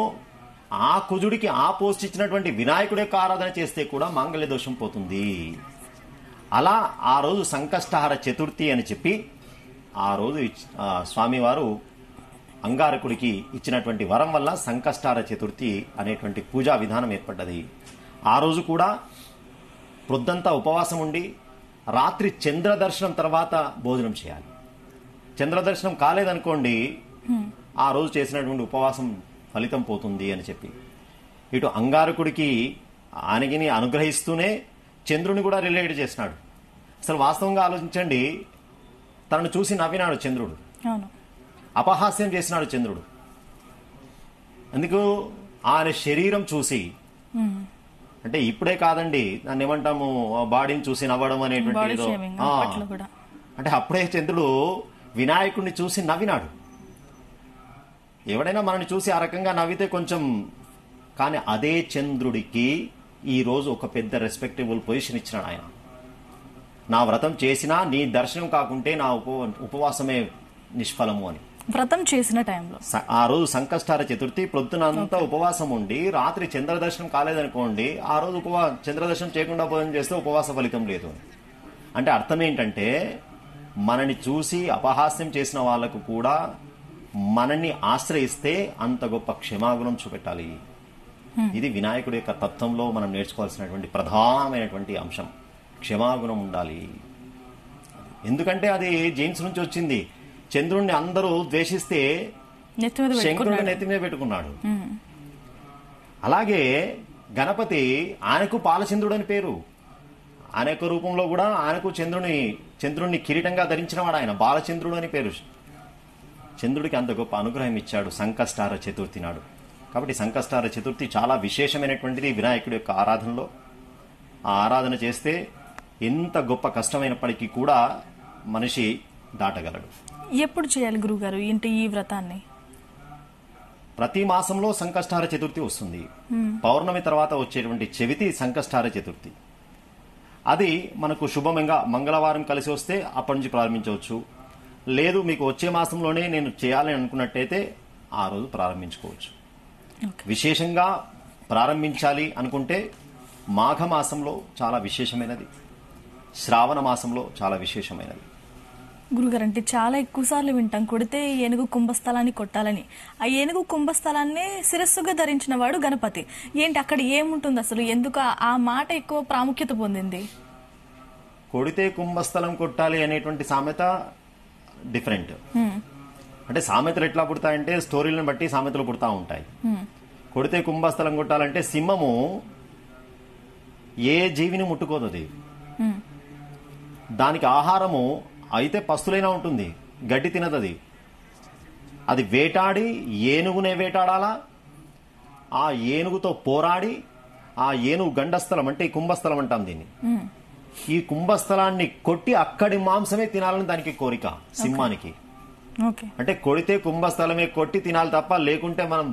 ఆ కుజుడికి ఆ పోస్ట్ ఇచ్చినటువంటి వినాయకుడి యొక్క ఆరాధన చేస్తే కూడా మాంగళ్య దోషం పోతుంది. అలా ఆ రోజు సంకష్టహర చతుర్థి అని చెప్పి ఆ రోజు స్వామివారు అంగారకుడికి ఇచ్చినటువంటి వరం వల్ల సంకష్టహర చతుర్థి అనేటువంటి పూజా విధానం ఏర్పడ్డది. ఆ రోజు కూడా ప్రొద్దంతా ఉపవాసం ఉండి రాత్రి చంద్ర దర్శనం తర్వాత భోజనం చేయాలి. చంద్ర దర్శనం కాలేదనుకోండి ఆ రోజు చేసినటువంటి ఉపవాసం ఫలితం పోతుంది అని చెప్పి ఇటు అంగారకుడికి ఆయనకిని అనుగ్రహిస్తూనే చంద్రుని కూడా రిలేట్ చేసినాడు. అసలు వాస్తవంగా ఆలోచించండి, తనను చూసి నవ్వినాడు చంద్రుడు, అపహాస్యం చేసినాడు చంద్రుడు. అందుకు ఆయన శరీరం చూసి, అంటే ఇప్పుడే కాదండి దాన్ని ఏమంటాము బాడీని చూసి నవ్వడం అనేటువంటి ఏదో, అంటే అప్పుడే చంద్రుడు వినాయకుడిని చూసి నవ్వినాడు. ఎవడైనా మనల్ని చూసి ఆ రకంగా నవ్వితే కొంచెం, కానీ అదే చంద్రుడికి ఈ రోజు ఒక పెద్ద రెస్పెక్టబుల్ పొజిషన్ ఇచ్చినాడు ఆయన. నా వ్రతం చేసినా నీ దర్శనం కాకుంటే నా ఉపవాసమే నిష్ఫలము అని. వ్రతం చేసిన టైంలో ఆ రోజు సంకష్టహర చతుర్థి ప్రొద్దునంతా ఉపవాసం ఉండి రాత్రి చంద్ర దర్శనం కాలేదనుకోండి ఆ రోజు చంద్ర దర్శనం చేయకుండా భోజనం చేస్తే ఉపవాస ఫలితం లేదు. అంటే అర్థం ఏంటంటే మనని చూసి అపహాస్యం చేసిన వాళ్లకు కూడా మనల్ని ఆశ్రయిస్తే అంత గొప్ప క్షమాగుణం చూపెట్టాలి. ఇది వినాయకుడి యొక్క తత్వంలో మనం నేర్చుకోవాల్సినటువంటి ప్రధానమైనటువంటి అంశం. క్షమాగుణం ఉండాలి. ఎందుకంటే అది జీన్స్ నుంచి వచ్చింది. చంద్రుణ్ణి అందరూ ద్వేషిస్తే శంకరుడు నెత్తి మీద పెట్టుకున్నాడు. అలాగే గణపతి ఆయనకు పాలచంద్రుడు అని పేరు. ఆయన యొక్క రూపంలో కూడా ఆయనకు చంద్రుణ్ణి కిరీటంగా ధరించిన వాడు ఆయన, బాలచంద్రుడు అని పేరు. చంద్రుడికి అంత గొప్ప అనుగ్రహం ఇచ్చాడు సంకష్టహర చతుర్థి నాడు. కాబట్టి సంకష్టహర చతుర్థి చాలా విశేషమైనటువంటిది వినాయకుడి యొక్క ఆరాధనలో. ఆ ఆరాధన చేస్తే ఎంత గొప్ప కష్టమైనప్పటికీ కూడా మనిషి దాటగలడు. ఎప్పుడు చేయాలి గురుగారు ఏంటి ఈ వ్రతాన్ని? ప్రతి మాసంలో సంకష్టహర చతుర్థి వస్తుంది. పౌర్ణమి తర్వాత వచ్చేటువంటి చవితి సంకష్టహర చతుర్థి. అది మనకు శుభంగా మంగళవారం కలిసి వస్తే అప్పటి నుంచి ప్రారంభించవచ్చు. లేదు మీకు వచ్చే మాసంలోనే నేను చేయాలని అనుకున్నట్టయితే ఆ రోజు ప్రారంభించుకోవచ్చు. విశేషంగా ప్రారంభించాలి అనుకుంటే మాఘమాసంలో చాలా విశేషమైనది. శ్రావణ మాసంలో చాలా విశేషమైనది. గురుగారు, అంటే చాలా ఎక్కువ సార్లు వింటాం కొడితే ఏనుగు కుంభస్థలాన్ని కొట్టాలని. ఆ ఏనుగు కుంభస్థలాన్ని శిరస్సుగా ధరించిన వాడు గణపతి. ఏంటి అక్కడ ఏముంటుంది అసలు? ఎందుకు ఆ మాట ఎక్కువ ప్రాముఖ్యత పొందింది? కొడితే కుంభస్థలం కొట్టాలి అనేటువంటి సామెత డిఫరెంట్. అంటే సామెతలు ఎట్లా పుడతాయంటే స్టోరీలను బట్టి సామెతలు పుడతా ఉంటాయి. కొడితే కుంభస్థలం కొట్టాలంటే సింహము ఏ జీవిని ముట్టుకోదు, అది దానికి ఆహారము అయితే పస్తులైనా ఉంటుంది, గడ్డి తినదది. అది వేటాడి ఏనుగునే వేటాడాలా, ఆ ఏనుగుతో పోరాడి ఆ ఏనుగు గండస్థలం అంటే ఈ కుంభస్థలం అంటాం దీన్ని, ఈ కుంభస్థలాన్ని కొట్టి అక్కడి మాంసమే తినాలని దానికి కోరిక సింహానికి. అంటే కొడితే కుంభస్థలమే కొట్టి తినాలి తప్ప, లేకుంటే మనం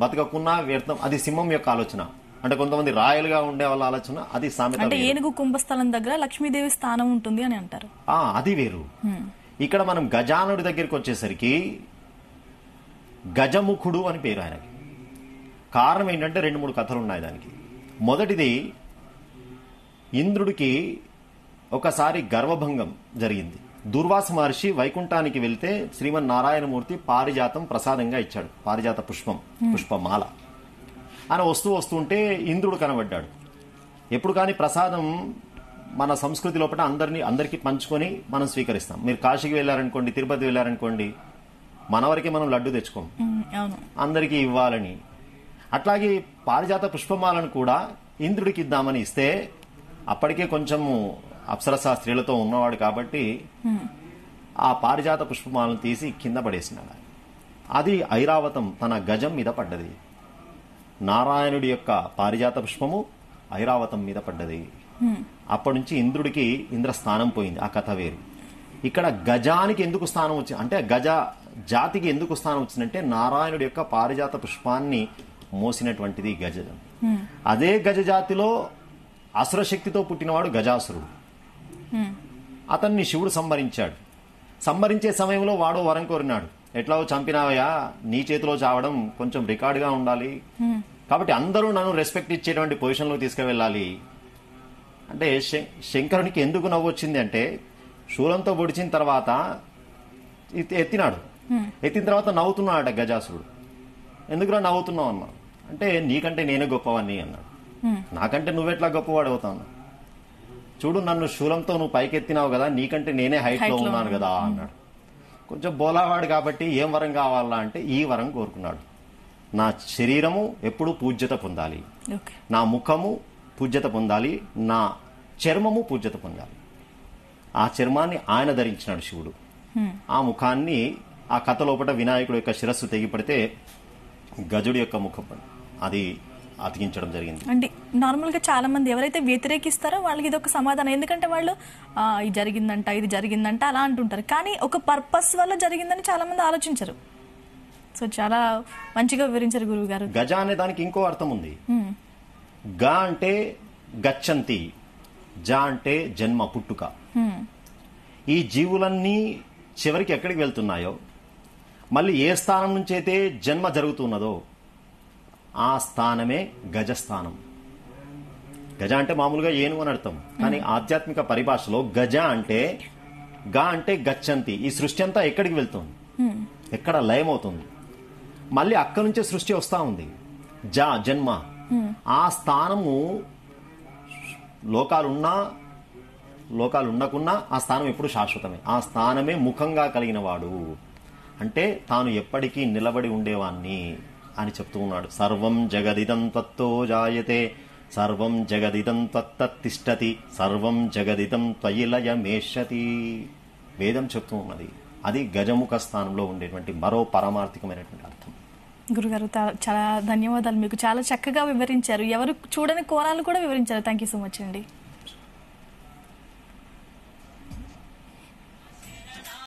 బతకకున్నా వ్యర్థం. అది సింహం యొక్క ఆలోచన. అంటే కొంతమంది రాయలుగా ఉండే వాళ్ళ ఆలోచన, అది సామెత. అంటే ఏనుగు కుంభస్థలం దగ్గర లక్ష్మీదేవి స్థానం ఉంటుంది అని అంటారు. అది వేరు. ఇక్కడ మనం గజానుడి దగ్గరికి వచ్చేసరికి గజముఖుడు అని పేరు ఆయనకి. కారణం ఏంటంటే 2-3 కథలు ఉన్నాయి దానికి. మొదటిది, ఇంద్రుడికి ఒకసారి గర్వభంగం జరిగింది. దుర్వాస మహర్షి వైకుంఠానికి వెళ్తే శ్రీమన్నారాయణమూర్తి పారిజాతం ప్రసాదంగా ఇచ్చాడు, పారిజాత పుష్పమాల. ఆయన వస్తుంటే ఇంద్రుడు కనబడ్డాడు. ఎప్పుడు కానీ ప్రసాదం మన సంస్కృతి లోపల అందరికీ పంచుకొని మనం స్వీకరిస్తాం. మీరు కాశీకి వెళ్ళారనుకోండి, తిరుపతి వెళ్ళారనుకోండి, మన వరకే మనం లడ్డు తెచ్చుకోం, అందరికీ ఇవ్వాలని. అట్లాగే పారిజాత పుష్పమాలను కూడా ఇంద్రుడికి ఇద్దామని ఇస్తే, అప్పటికే కొంచెము అప్సరసా స్త్రీలతో ఉన్నవాడు కాబట్టి ఆ పారిజాత పుష్పమాలను తీసి కింద పడేసినాడు. అది ఐరావతం తన గజం మీద పడ్డది. నారాయణుడి యొక్క పారిజాత పుష్పము ఐరావతం మీద పడ్డది. అప్పటి నుంచి ఇంద్రుడికి ఇంద్రస్థానం పోయింది. ఆ కథ వేరు. ఇక్కడ గజానికి ఎందుకు స్థానం వచ్చింది అంటే, గజ జాతికి ఎందుకు స్థానం వచ్చిందంటే, నారాయణుడి యొక్క పారిజాత పుష్పాన్ని మోసినటువంటిది గజం. అదే గజ జాతిలో అసురశక్తితో పుట్టినవాడు గజాసురుడు. అతన్ని శివుడు సంహరించాడు. సంహరించే సమయంలో వాడు వరం కోరినాడు, ఎట్లా చంపినావయ్యా, నీ చేతిలో చావడం కొంచెం రికార్డుగా ఉండాలి, కాబట్టి అందరూ నన్ను రెస్పెక్ట్ ఇచ్చేటువంటి పొజిషన్లో తీసుకువెళ్ళాలి అంటే. శంకరునికి ఎందుకు నవ్వు వచ్చింది అంటే, శూలంతో పొడిచిన తర్వాత ఎత్తినాడు. ఎత్తిన తర్వాత నవ్వుతున్నాడట గజాసురుడు. ఎందుకురా నవ్వుతున్నావు అన్నా అంటే, నీకంటే నేనే గొప్పవాడిని అన్నాడు. నాకంటే నువ్వెట్లా గొప్పవాడు అవుతావు, చూడు నన్ను శూలంతో నువ్వు పైకెత్తినావు కదా, నీకంటే నేనే హైట్ లో ఉన్నాను కదా అన్నాడు. కొంచెం బోలావాడు కాబట్టి ఏం వరం కావాలా అంటే, ఈ వరం కోరుకున్నాడు. నా శరీరము ఎప్పుడూ పూజ్యత పొందాలి, నా ముఖము పూజ్యత పొందాలి, నా చర్మము పూజ్యత పొందాలి. ఆ చర్మాన్ని ఆయన ధరించినాడు శివుడు. ఆ ముఖాన్ని ఆ కథ లోపల వినాయకుడు యొక్క శిరస్సు తెగిపడితే గజుడి యొక్క ముఖం అది అతికించడం జరిగింది. అంటే నార్మల్ గా చాలా మంది ఎవరైతే వ్యతిరేకిస్తారో వాళ్ళకి ఇది ఒక సమాధానం. ఎందుకంటే వాళ్ళు ఇది జరిగిందంట, ఇది జరిగిందంట అలా అంటుంటారు. కానీ ఒక పర్పస్ వల్ల జరిగిందని చాలా మంది ఆలోచించరు. సో చాలా మంచిగా వివరించారు గురువు గారు. గజ అనే దానికి ఇంకో అర్థం ఉంది. గ అంటే గచ్చంతి, జ అంటే జన్మ, పుట్టుక. ఈ జీవులన్నీ చివరికి ఎక్కడికి వెళ్తున్నాయో, మళ్ళీ ఏ స్థానం నుంచి అయితే జన్మ జరుగుతున్నదో ఆ స్థానమే గజస్థానం. గజ అంటే మామూలుగా ఏనుగు అని అర్థం, కానీ ఆధ్యాత్మిక పరిభాషలో గజ అంటే గా అంటే గచ్చంతి. ఈ సృష్టి అంతా ఎక్కడికి వెళ్తుంది, ఎక్కడ లయమవుతుంది, మళ్ళీ అక్కడి నుంచే సృష్టి వస్తా ఉంది. జన్మ, ఆ స్థానము లోకాలు ఉండకున్నా ఆ స్థానం ఎప్పుడు శాశ్వతమే. ఆ స్థానమే ముఖంగా కలిగిన వాడు అంటే తాను ఎప్పటికీ నిలబడి ఉండేవాణ్ణి అని చెప్తూ ఉన్నాడు. సర్వం జగదిదం త్వత్తో జాయతే, సర్వం జగదిదం త్వత్తతిష్టతి, సర్వం జగదిదం త్వయిలయమేషతి. వేదం చెప్తూ ఉన్నది. అది గజముఖ స్థానంలో ఉండేటువంటి మరో పరమార్థికమైనటువంటి అర్థం. గురుగారు చాలా ధన్యవాదాలు. మీకు చాలా చక్కగా వివరించారు. ఎవరు చూడని కోణాలు కూడా వివరించారు. థ్యాంక్ యూ సో మచ్ అండి.